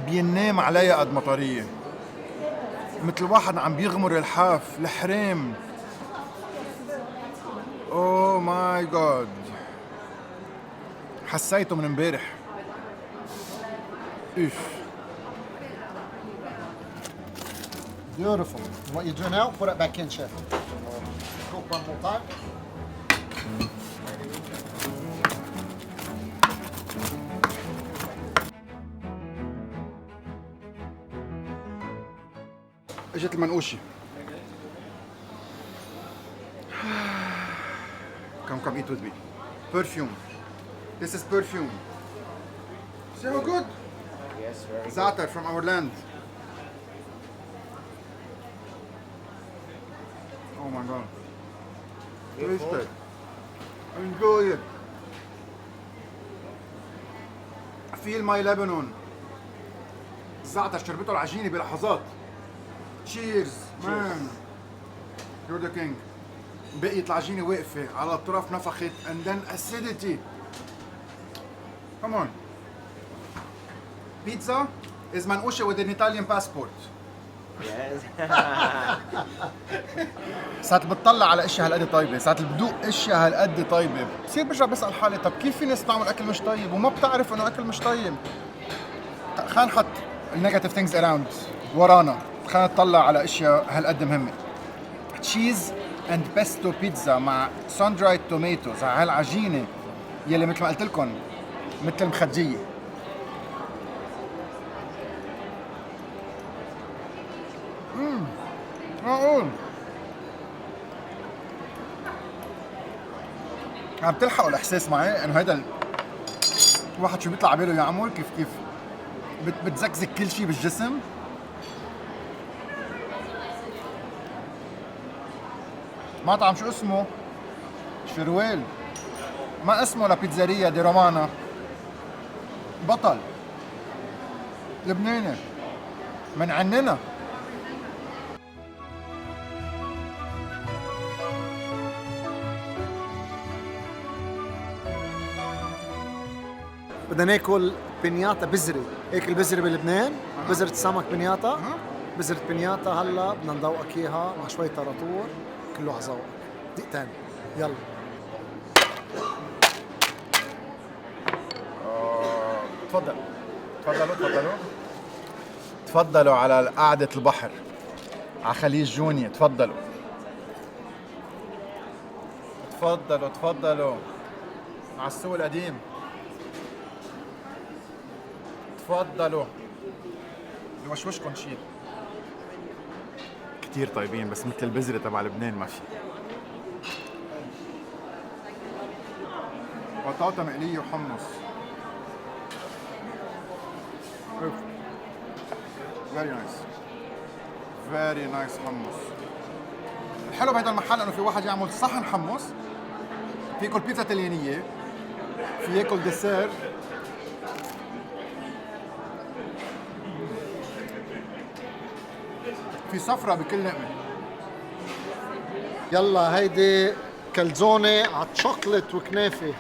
بينام عليها قد مطريه، مثل واحد عم بيغمر الحاف الحريم. اوه ماي جاد، حسيته من امبارح. Oof. Beautiful. What you do now? Put it back in, chef. Cook one more time. اجت المنقوشه. كان come eat with me. Perfume. This is perfume. See how good? Yes, very good. Za'atar from our land. Oh my god. Taste it. Enjoy it. Feel my Lebanon. الزعتر شربته العجينة بلحظات. Cheers, man. You're the king. بقيت العجينة واقفة على الأطراف نفخت and then acidity. Come on. Pizza is منقوشة with an Italian passport. Yes. ساعات بتطلع على اشياء هالقد طيبه، ساعات بدوق اشياء هالقد طيبه، بصير برجع بسال حالي طب كيف في ناس تعمل اكل مش طيب وما بتعرف انه اكل مش طيب؟ خلينا نحط النيجاتيف ثينجز اراوند ورانا، خلينا نطلع على اشياء هالقد مهمه. تشيز اند بيستو بيتزا مع سان درايد توميتوز على هالعجينه يلي مثل ما قلت لكم مثل المخديه. معقول عم تلحقوا الاحساس معي انه هيدا الواحد شو بيطلع باله يعمل كيف بتزكزك كل شيء بالجسم. مطعم شو اسمه؟ شرويل. ما اسمه لبيتزاريا دي رومانا. بطل لبناني من عننا. بدنا ناكل بنياتا بزري، هيك البزري بلبنان، بزرة سمك بنياتا، بزرة بنياتا هلا بدنا نذوقك اياها مع شوي طراطور، كله على ذوقك. دقيقتين، يلا. تفضل. تفضلوا على قعدة البحر على خليج جونيا، تفضلوا. تفضلوا على السوق القديم. تفضلوا. وشوشكم شيء. كتير طيبين بس مثل البزرة تبع لبنان ما في. بطاطا مقلية وحمص. Very nice حمص. الحلو بهذا المحل انه في واحد يعمل صحن حمص، في ياكل بيتزا طليانية، في ياكل ديسير، في صفرة بكل لقمة. يلا هيدي كالزونة على شوكليت وكنافة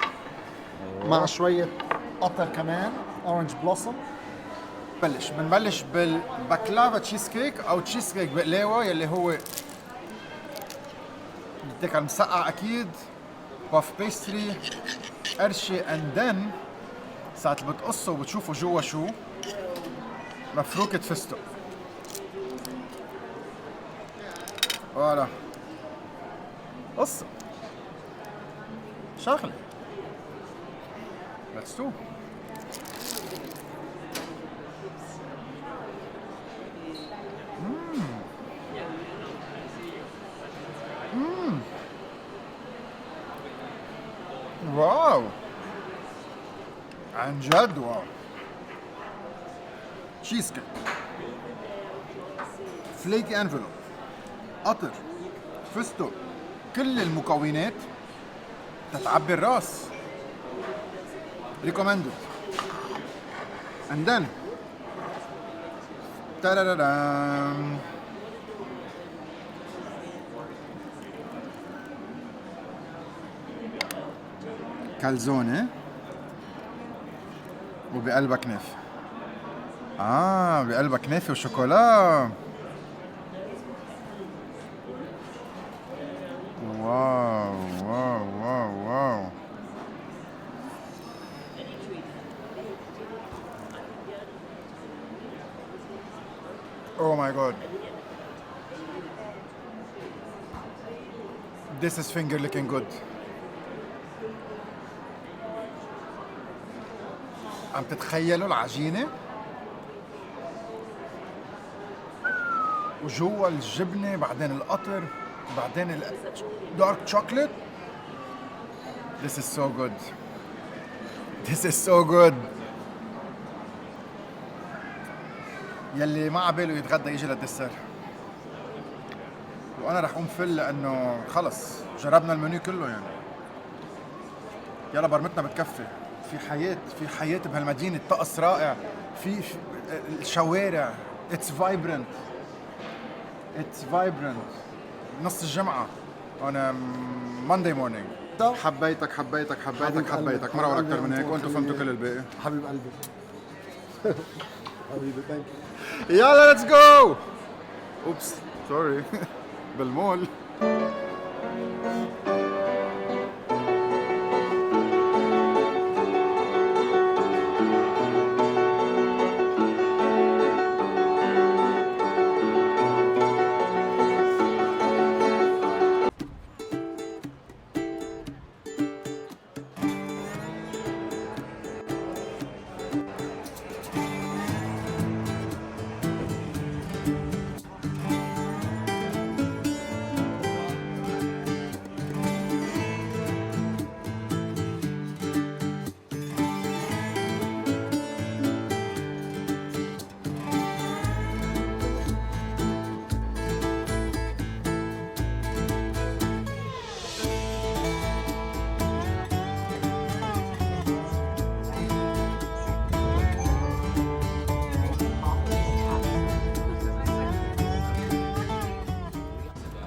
مع شوية قطر كمان، اورنج بلوسم. بنبلش بالبكلافا تشيز كيك او تشيز كيك بقلاوة يلي هو بدك مسقع اكيد، باف بيستري، قرشة اند ذن ساعة اللي بتقصه وبتشوفوا جوا شو مفروكة فستق. فوالا قصة شغلة. Let's do. واو عن جد واو. تشيز كيك، فليكي انفلوب، قطر، فستق، كل المكونات تتعبي الراس. recommended. And then ta-da-da-dam. كالزونة وبقلبها كنافة. بقلبها كنافة وشوكولا. واو واو واو واو. Oh my god. This is finger looking good. عم تتخيلوا العجينة وجوا الجبنة بعدين القطر بعدين الدارك شوكليت. This is so good. This is so good. يلي ما عباله يتغدى يجي للدسر. وانا رح اقوم فل لانه خلص جربنا المنيو كله يعني. يلا برمتنا بتكفي. في حياة بهالمدينة، الطقس رائع، في الشوارع. It's vibrant. نص الجمعة on Monday morning. حبيتك مرة ولا أكتر من هيك، وأنتم فهمتوا كل الباقي. حبيب قلبي. حبيبي ثانك يو. يلا ليتس جو. اوبس سوري. بالمول.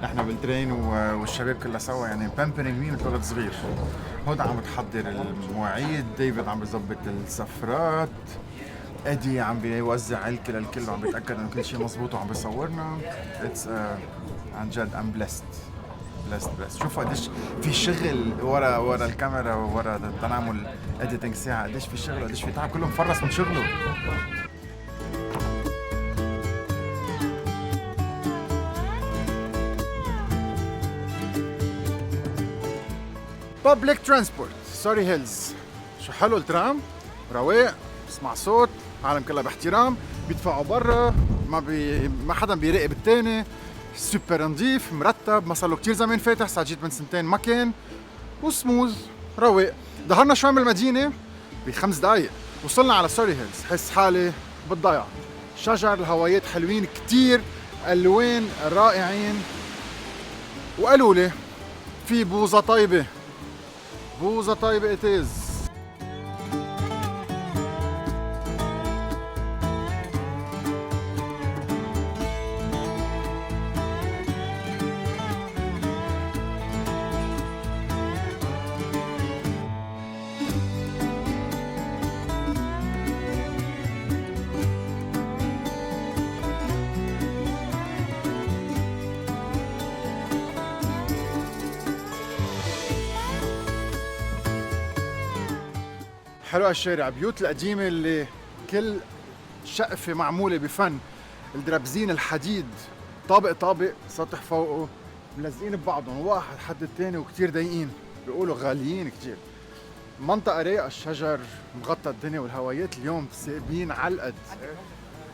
احنا بالترين والشباب كلها سوا يعني بامبرينج مي مثل ولد صغير. هدى عم بتحضر المواعيد، ديفيد عم بيظبط السفرات، ادي عم بيوزع الكل للكل وعم بيتاكد انه كل شيء مزبوط وعم بيصورنا. اتس عن جد ام بلست. شوفوا قديش في شغل ورا الكاميرا وورا تنعمل اديتنج ساعه، قديش في شغل وقديش في تعب، كله مفرس من شغله. Public transport سوري هيلز. شو حلو الترام، رواق، بسمع صوت، العالم كلها باحترام، بيدفعوا برا، ما حدا بيراقب الثاني، سوبر نظيف مرتب، ما صار له كثير زمان فاتح، صار جيت من سنتين ما كان، وسموز رواق. ظهرنا شوي من المدينة ب5 دقايق، وصلنا على سوري هيلز. حس حالي بالضيعة، شجر، الهوايات حلوين كثير، الوان رائعين، وقالوا لي في بوظة طيبة it is. حلو هالشارع، بيوت القديمة اللي كل شقفة معمولة بفن، الدرابزين الحديد طابق سطح فوقه ملزقين ببعضهم واحد حد التاني وكتير ضيقين، بيقولوا غاليين كتير. منطقة رايقة، الشجر مغطى الدنيا، والهوايات اليوم ثابين على القد،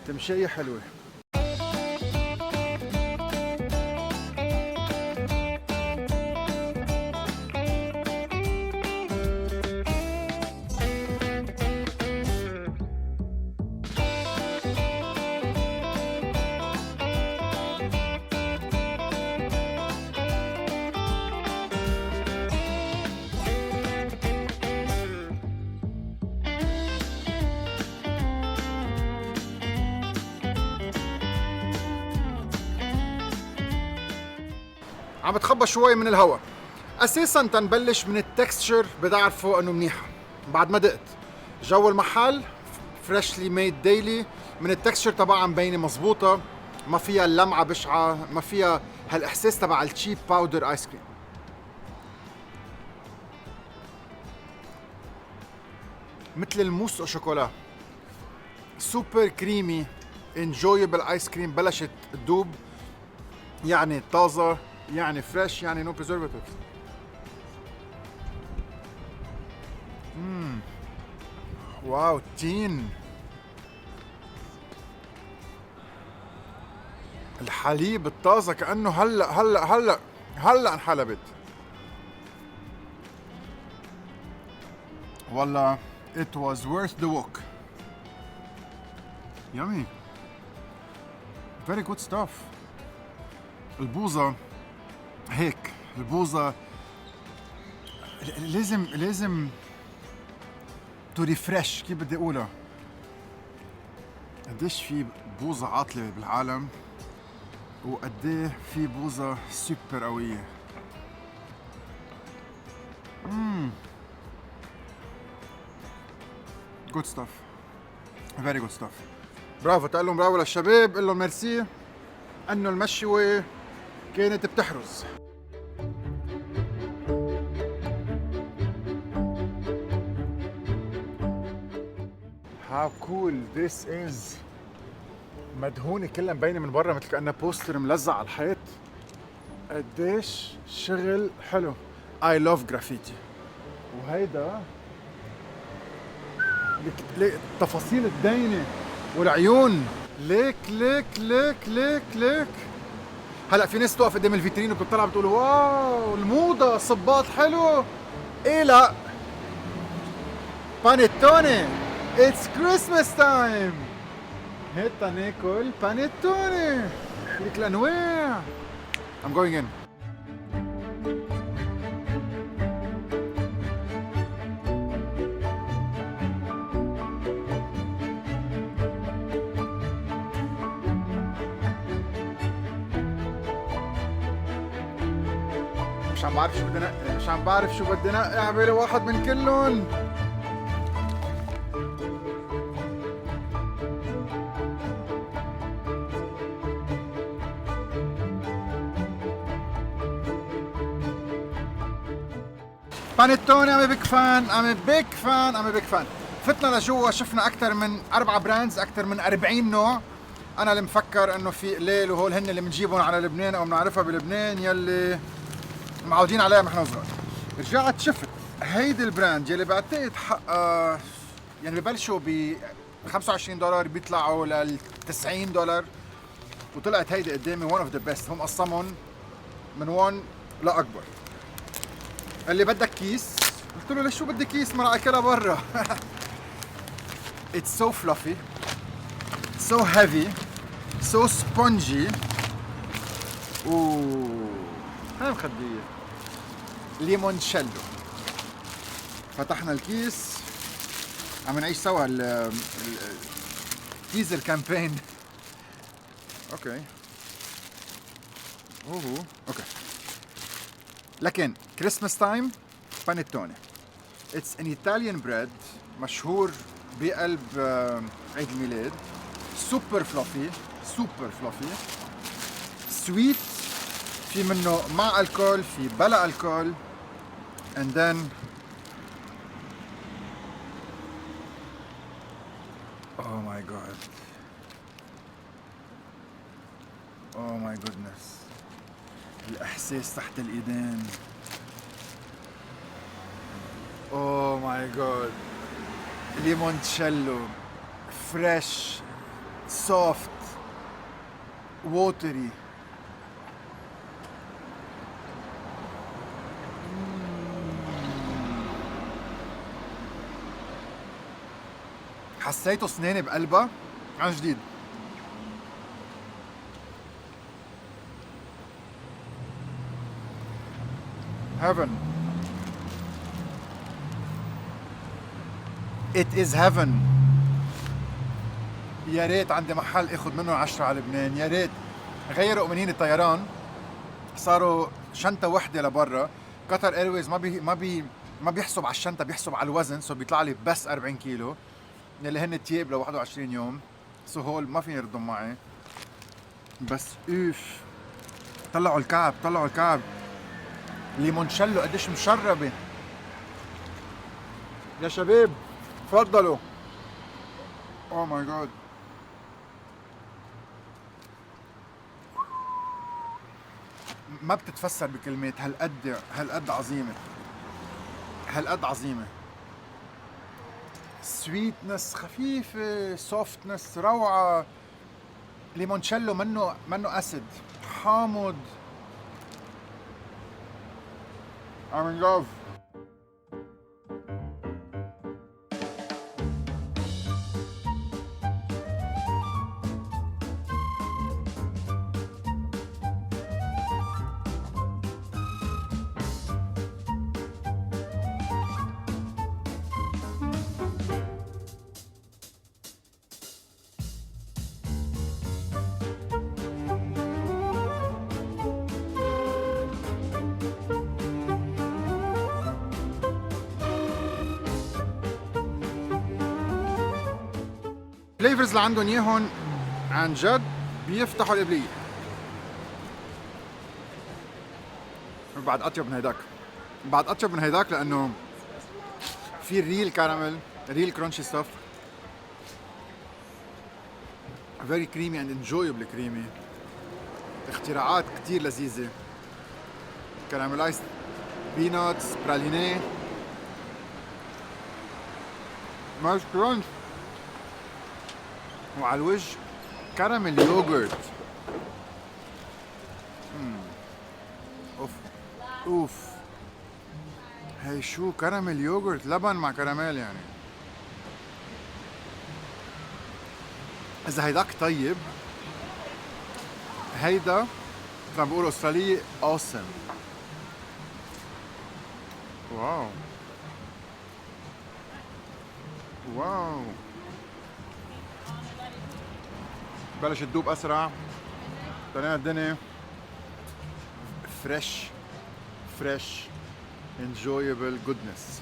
تمشية حلوة. عم بتخبى شوي من الهواء. اساسا تنبلش من التكستشر بتعرفوا انه منيحه. بعد ما دقت جو المحل فريشلي ميد ديلي، من التكستشر تبعها مبينه مزبوطه، ما فيها لمعه بشعه، ما فيها هالاحساس تبع التشيب باودر ايس كريم. مثل الموس او شوكولا، سوبر كريمي انجويبل ايس كريم، بلشت تدوب، يعني طازه، يعني فريش، يعني نو بريزرفاتيف. واو تين، الحليب الطازه كانه هلا انحلبت. والله it was worth the walk. Yummy. Very good stuff. البوظة هيك، البوظة لازم to refresh. كيف بدي اقولها؟ قديش في بوظة عاطلة بالعالم وقديه في بوظة سوبر قوية. Good stuff. Very good stuff. برافو، تقول لهم برافو للشباب، قل لهم ميرسي انه المشوي كانت بتحرز. How cool this is. مدهونة كلها مبينة من برا مثل كأنها بوستر ملزق على الحيط. قديش شغل حلو. I love graffiti. وهيدا التفاصيل الدينة والعيون. ليك ليك ليك ليك ليك. هلا في ناس توقف قدام الفيترين وبتطلع بتقول واو الموضة صباط حلو. ايه لا. بانيتوني. It's Christmas time. هيدا ناكل بانيتوني. ليك الانواع. I'm going in. مش عم بعرف شو بدي نقي عبالي واحد من كلهم. بانيتوني I'm a big fan. فتنا لجوا شفنا اكثر من 4 براندز، اكثر من 40 نوع. انا اللي مفكر انه في قليل وهول هن اللي بنجيبهم على لبنان او بنعرفها بلبنان يلي معودين عليها نحن صغار. رجعت شفت هيدي البراند يلي بعتقد حقها يعني ببلشوا ب $25 بيطلعوا لل $90، وطلعت هيدي قدامي one of the best. هم قسمهم من 1 لأكبر. اللي بدك كيس؟ قلت له ليش شو بدي كيس؟ ما رح اكلها برا. It's so fluffy, so heavy, so spongy. هاي مخدية ليمونشيلو. فتحنا الكيس، عم نعيش سوا كيس الكامبين. اوكي اوكي. لكن كريسماس تايم بانيتوني. اتس ان ايطاليان بريد مشهور بقلب عيد الميلاد. سوبر فلافي سويت، في منه مع الكول، في بلا الكول. and then oh my goodness الإحساس تحت الإيدين. oh my god. ليمونشيلو فريش سوفت ووتري. حسيته سناني بقلبها عن جديد. heaven. It is heaven. يا ريت عندي محل اخذ منه 10 على لبنان. يا ريت غيروا امنين الطيران، صاروا شنطه وحده لبرا. قطر ايرويز ما بيحسب على الشنطه، بيحسب على الوزن. سو بيطلع لي بس 40 كيلو اللي هن تياب ل 21 يوم. سو هول ما فيني يردهم معي. بس اوف طلعوا الكعب. ليمونشيلو قديش مشربه يا شباب، تفضلوا. اوه ماي جاد. ما بتتفسر بكلمات. هالقد عظيمه. سويتنس خفيفه، سوفتنس روعه. ليمونشيلو منه اسيد، حامض. I'm in love. الفليفرز اللي عندهم اياهم عن جد بيفتحوا القبليه. بعد اطيب من هيداك لانه في ريل كراميل، ريل كرانشي ستاف، very creamy and enjoyable creamy. اختراعات كتير لذيذة. كراميلايزد بيناتس، برالينيه، مارش كرانش، وعلى الوجه كراميل يوغورت. اوف هي شو كراميل يوغورت، لبن مع كراميل يعني. اذا هيداك طيب، هيدا كما بيقولوا استرالية awesome. واو بلش تدوب اسرع. طلعنا الدنيا فريش enjoyable goodness.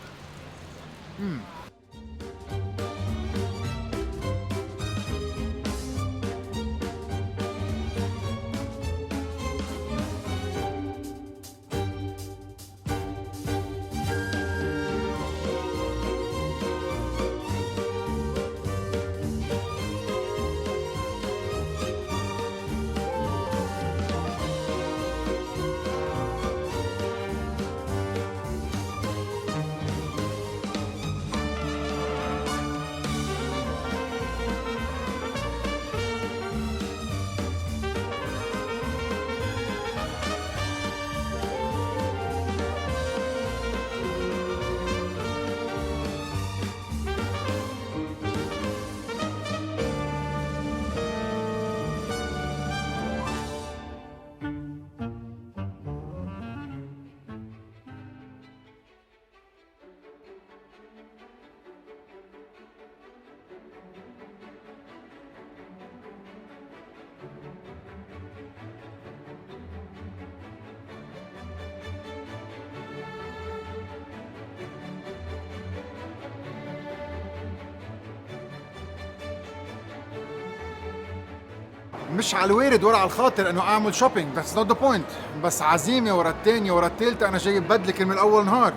مش على الوارد ولا على الخاطر انه اعمل شوبينج، that's not the point. بس عزيمه ورا الثانيه ورا الثالثه، انا جايب بدله من اول نهار،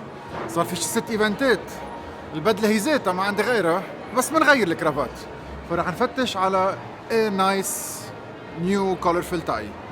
صار في 6 ايفنتات. البدله هي ذاتها ما عندي غيرها، بس بنغير الكرافات. فرح نفتش على a nice new colorful tie.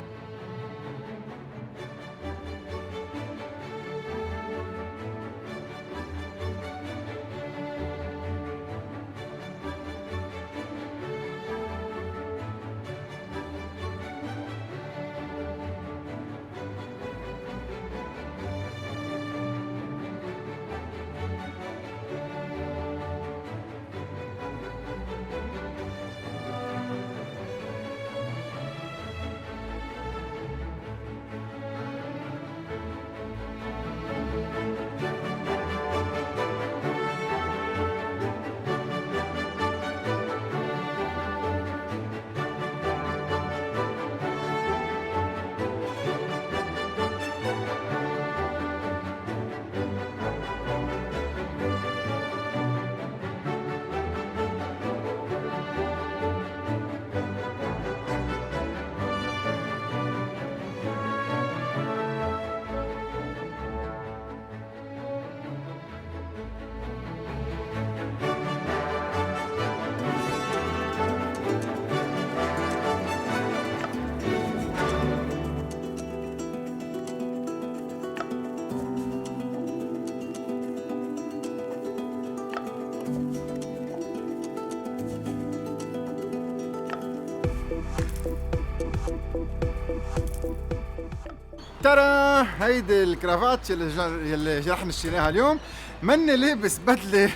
ترى هيدي الكرافات اللي رح نشتريها اليوم. مني لابس بدله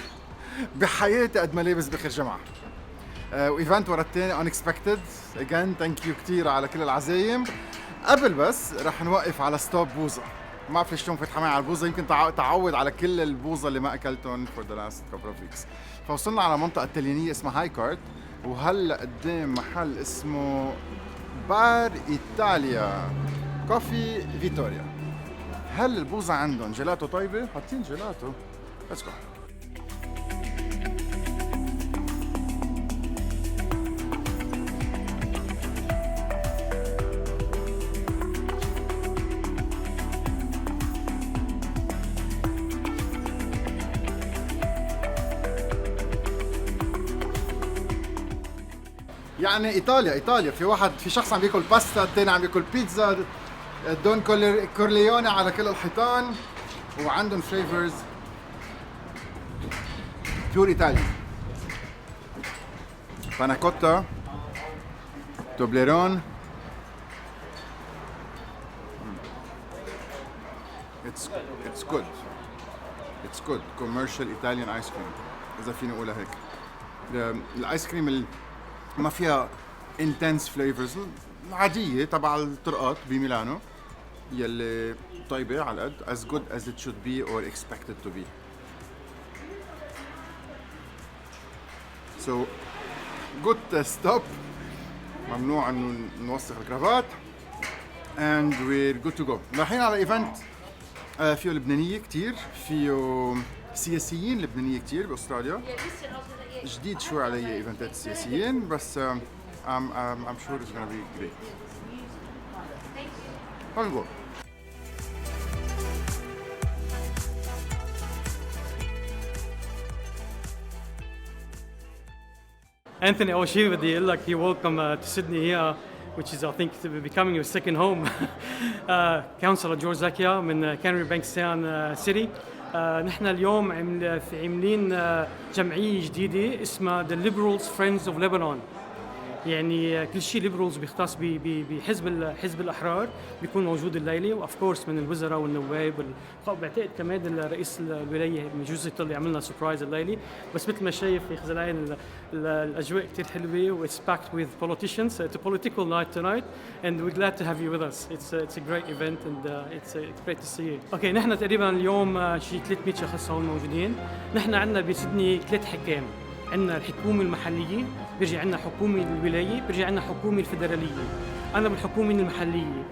بحياتي قد ما لابس بخر جمعه. وايفنت ورا الثاني unexpected again. ثانك يو كثير على كل العزايم. قبل بس رح نوقف على ستوب بوظه. ما بعرف ليش اليوم فتح معي على البوظه، يمكن تعود على كل البوظه اللي ما اكلتهم for the last couple of weeks. فوصلنا على منطقه التليانيه اسمها هاي كارد، وهلا قدام محل اسمه بار ايطاليا كوفي فيتوريا. هل البوظه عندهم جيلاتو طيبه؟ حاطين جيلاتو. ليتس جو. يعني ايطاليا في شخص عم بياكل باستا، الثاني عم بياكل بيتزا، دون كورليوني على كل الحيطان، وعندهم فليفرز بيور ايطالي. باناكوتا، توبليرون. It's good commercial Italian ice cream إذا فيني أقولها هيك. الآيس كريم اللي ما فيها intense flavors العادية تبع الطرقات بميلانو يلي طيبة على القد as good as it should be or expected to be. So good stop. ممنوع إنه نوسخ الكرافات and we're good to go. رايحين على ايفنت فيه لبنانية كتير، فيه سياسيين لبنانية كتير بأستراليا. جديد شوي علي ايفنتات السياسيين بس I'm sure it's gonna be great. Let's go. Anthony O'Shea بدي أقول لك you're welcome to Sydney here, which is I think becoming your second home. Councillor George Zakia من Canary Bankstown City. نحن اليوم عاملين جمعية جديدة اسمها The Liberals Friends of Lebanon. يعني كل شيء ليبرالز بيختص بحزب الأحرار بيكون موجود الليلة، وأوف كورس من الوزراء والنواب بعتقد كمان الرئيس الولاية بجوز يطلع يعملنا سربرايز الليلة. بس مثل ما شايف يا خزلاين الأجواء كتير حلوة و it's packed with politicians. It's a political night tonight and we're glad to have you with us. It's a great event and it's great to see you. Okay, نحن تقريبا اليوم شيء 300 شخص هون موجودين. نحن عندنا بسيدني 3 حكام. عندنا الحكومة المحلية، بيرجع عندنا حكومة الولاية، بيرجع عندنا حكومة الفدرالية. أنا بالحكومة المحلية،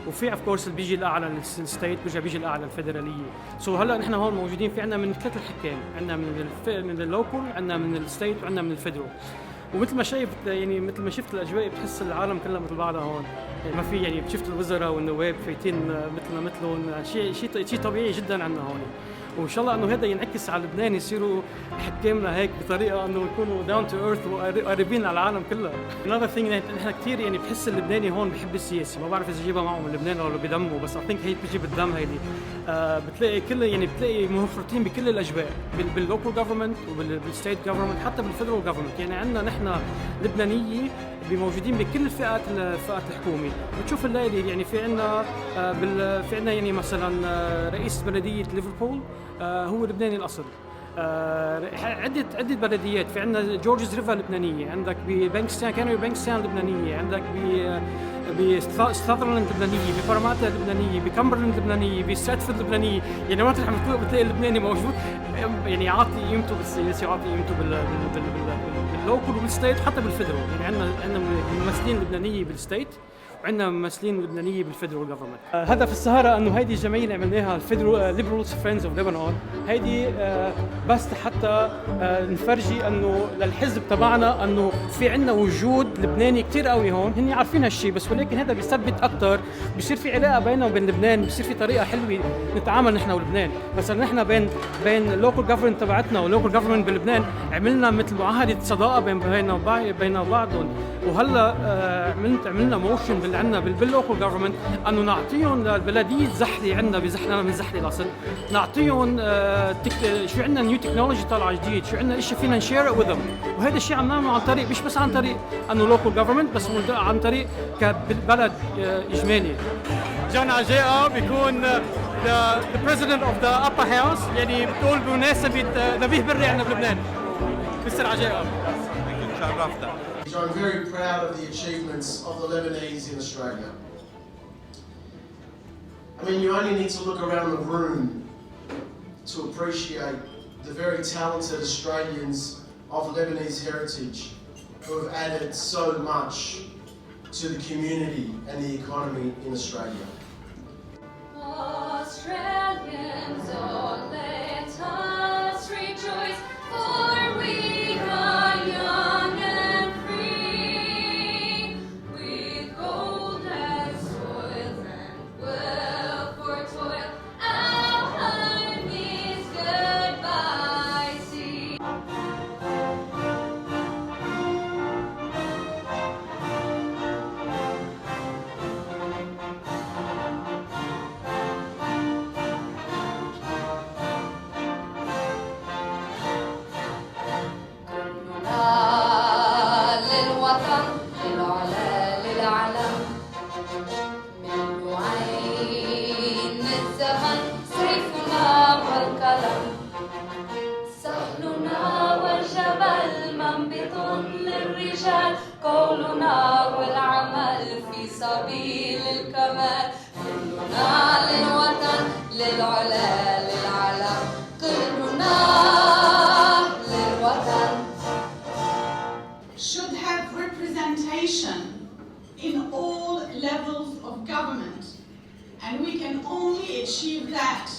وفي اوف كورس اللي بيجي الأعلى للستيت، بيجي الأعلى الفدرالية. هلا نحن هون موجودين في عندنا من 3 الحكام، عندنا من اللوكل، عندنا من الستيت، وعندنا من الفدرال. ومثل ما شايف يعني مثل ما شفت الأجواء بتحس العالم كلها مثل بعضها هون. يعني ما في يعني شفت الوزراء والنواب فايتين مثلهم، شيء طبيعي جدا عندنا هون. وان شاء الله انه هذا ينعكس على لبنان، يصيروا حكامنا هيك بطريقه انه يكونوا داون تو ايرث وقريبين على العالم كله. another thing نحن كثير يعني بحس اللبناني هون بحب السياسه، ما بعرف اذا جيبها معه من لبنان ولا بدمه، بس اي ثينك هي بتجي بالدم هيدي. بتلاقي بتلاقي منخرطين بكل الاجواء، باللوكال جفرمنت وبالستيت جفرمنت، حتى بالفيدرال جفرمنت. يعني عندنا نحن لبنانيه موجودين بكل فئات الحكومه. بتشوف الليله يعني في عندنا يعني مثلا رئيس بلديه ليفربول هو لبناني الاصل. عدة بلديات، في عندنا جورجز ريفر لبنانية، عندك ببانكستان كانوا بانكستان لبنانية، عندك بستاذرلاند لبنانية، بباراماتا لبنانية، بكامبرلاند لبنانية، بستراتفورد لبنانية. يعني ما تروح بتلاقي اللبناني موجود، يعني يعطي قيمته بالسياسة، يعطي قيمته باللوكل وبالستيت، حتى بالفيدرال. يعني عندنا ممثلين لبنانية بالستيت، وعندنا ممثلين لبنانيه بالفيدرال جفرمنت. هدف السهره انه هيدي الجمعيه اللي عملناها الفيدرال ليبرالز فريندز اوف ليبانون، هيدي بس حتى نفرجي انه للحزب تبعنا انه في عندنا وجود لبناني كثير قوي هون. هن عارفين هالشيء بس ولكن هذا بيثبت اكثر، بصير في علاقه بيننا وبين لبنان، بصير في طريقه حلوه نتعامل نحن ولبنان. مثلا نحن بين اللوكال جفرمنت تبعتنا واللوكال جفرمنت بلبنان عملنا مثل معاهده صداقه بين بعضهم. وهلا عملنا موشن اللي عندنا باللوكال جفرمنت انه نعطيهم للبلديه زحله، عندنا بزحلنا من زحله الاصل، نعطيهم شو عندنا نيو تكنولوجي طالعه جديد، شو عندنا اشياء فينا نشير وذم. وهذا الشيء عم نعمله عن طريق مش بس عن طريق انه لوكال جفرمنت، بس عن طريق كبلد اجمالي. جانا عجيقه بيكون the president of the upper house، يعني بتقول بمناسبه نبيه بري عندنا بلبنان. مستر عجيقه. شرفتنا. I'm very proud of the achievements of the Lebanese in Australia. I mean, you only need to look around the room to appreciate the very talented Australians of Lebanese heritage who have added so much to the community and the economy in Australia. Australians, oh, let us rejoice, for we are young and free, with gold as soil and wealth for toil. Our home is goodbye sea. للرجال قولنا والعمل في سبيل الكمال كلنا للوطن للعلا للعلم كلنا للوطن should have representation in all levels of government, and we can only achieve that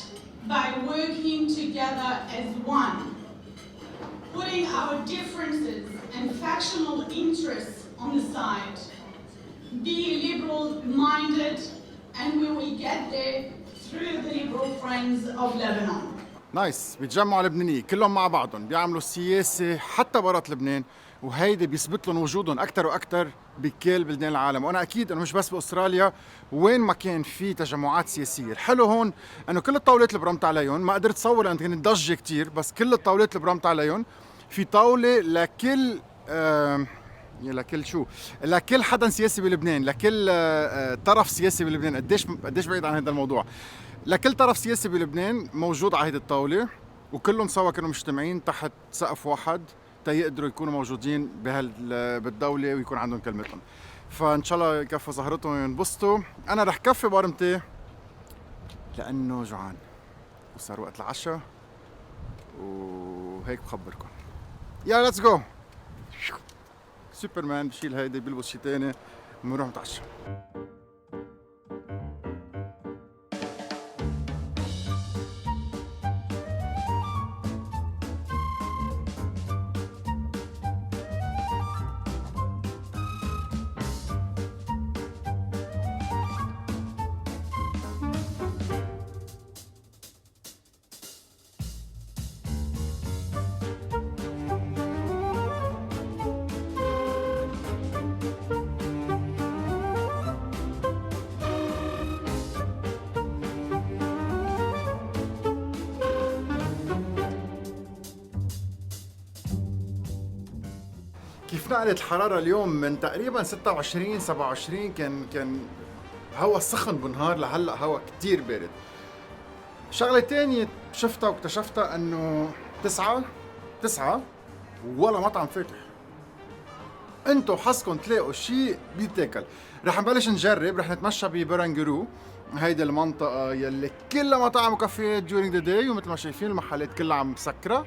by working together as one, putting our differences and factional interests on the side. Be liberal-minded, and we will get there through the Liberal Friends of Lebanon. نايس. بيتجمعوا لبنانيين كلهم مع بعضهم بيعملوا سياسة حتى برات لبنان، وهيدي بيثبت لهم وجودهم أكثر وأكثر بكل بلدان العالم. وأنا أكيد إنه مش بس بأستراليا، وين ما كان في تجمعات سياسية. الحلو هون إنه كل الطاولات اللي برمت عليهم، ما قدرت أتصور لأن كانت ضجة كتير، بس كل الطاولات اللي برمت عليهم في طاولة لكل لكل حدا سياسي بلبنان، لكل طرف سياسي بلبنان. قديش بعيد عن هذا الموضوع. لكل طرف سياسي بلبنان موجود على هذه الطاولة، وكلهم سوا كانوا مجتمعين تحت سقف واحد تيقدروا يكونوا موجودين بالدولة ويكون عندهم كلمتهم. فإن شاء الله يكفوا زهرتهم وينبسطوا. أنا رح كفي بارمتي لأنه جوعان وصار وقت العشاء، وهيك بخبركم. يلا ليتس جو. سوبرمان بشيل هيدي بيلبس شي تاني ونروح نتعشى. كيف نقلت الحرارة اليوم من تقريبا 26 27 كان هوا سخن بالنهار لهلا هوا كتير بارد. شغلة تانية شفتها واكتشفتها انه تسعة ولا مطعم فاتح. انتو حظكم تلاقوا شيء بيتاكل. رح نبلش نجرب، رح نتمشى ببرانجرو، هيدي المنطقة يلي كلها مطاعم وكافيات during the day، ومثل ما شايفين المحلات كلها عم مسكرة.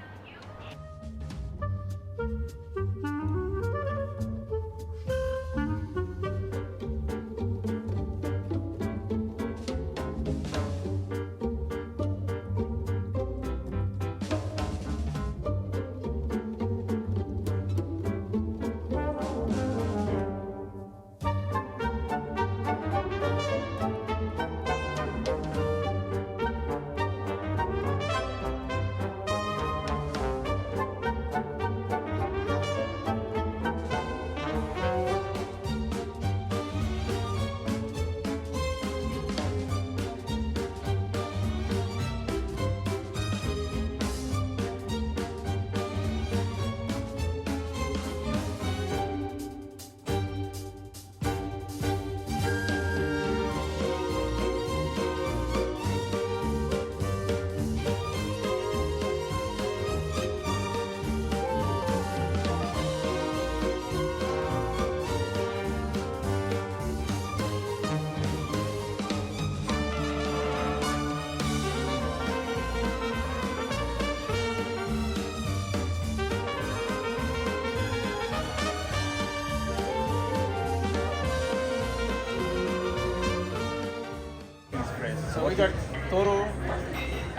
So we got toro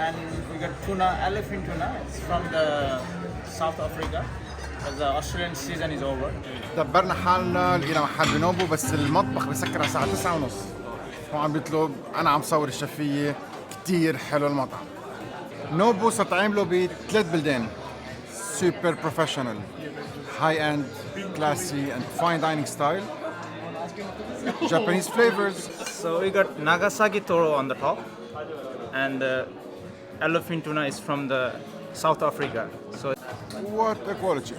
and we got tuna, elephant tuna. It's from the South Africa. Because the Australian season is over. دبرنا حالنا لقينا محل بنوبو، بس المطبخ بسكر على الساعة 9:30. هو عم بيطلب، أنا عم صور الشفية، كتير حلو المطعم. نوبو صرت عامله بثلاث بلدان. Super professional, high end, classy and fine dining style. Japanese flavors. So we got Nagasaki toro on the top, and the elephant tuna is from the South Africa. So what a quality!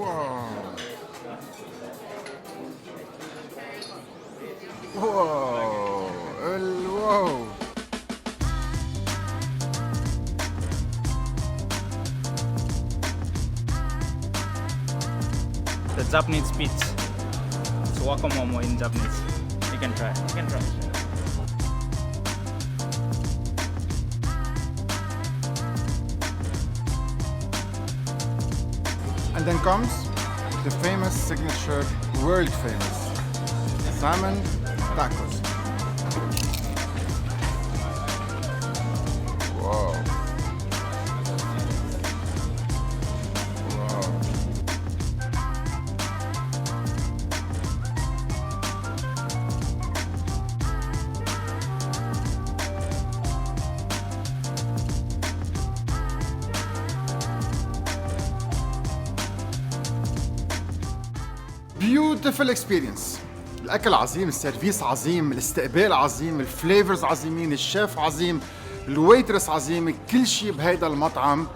Wow! Wow! Wow! the Japanese speech. It's wakamomo in Japanese. You can try. You can try. And then comes the famous signature, world famous salmon tacos. Wow. Wow. Beautiful experience. الأكل عظيم، السيرفيس عظيم، الاستقبال عظيم، الفليفرز عظيمين، الشيف عظيم، الويترس عظيمة، كل شيء بهيدا المطعم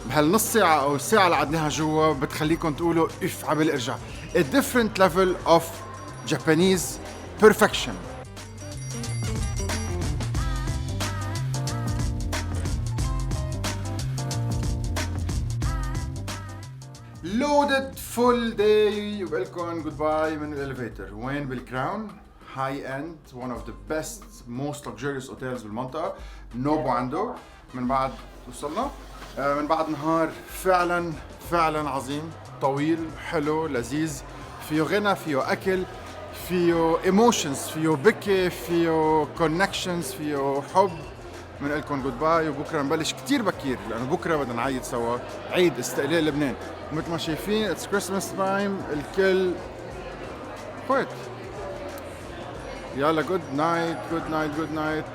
بهالنص ساعة أو الساعة اللي قعدناها جوا بتخليكم تقولوا إف عبال ارجع. A different level of Japanese perfection. Loaded full day. Welcome, goodbye من الاليفيتر. وين بالكراون؟ high end, one of the best, most luxurious hotels بالمنطقة. نوبو عنده. من بعد وصلنا من بعد نهار فعلا عظيم، طويل، حلو، لذيذ، فيه غنى، فيه أكل، فيه emotions، فيه بكي، فيه connections، فيه حب. بنقول لكم جود باي، وبكره نبلش كثير بكير لانه بكره بدنا نعيد سوا عيد استقلال لبنان. مثل ما شايفين اتس كريسماس تايم، الكل اخوات. يلا جود نايت جود نايت جود نايت.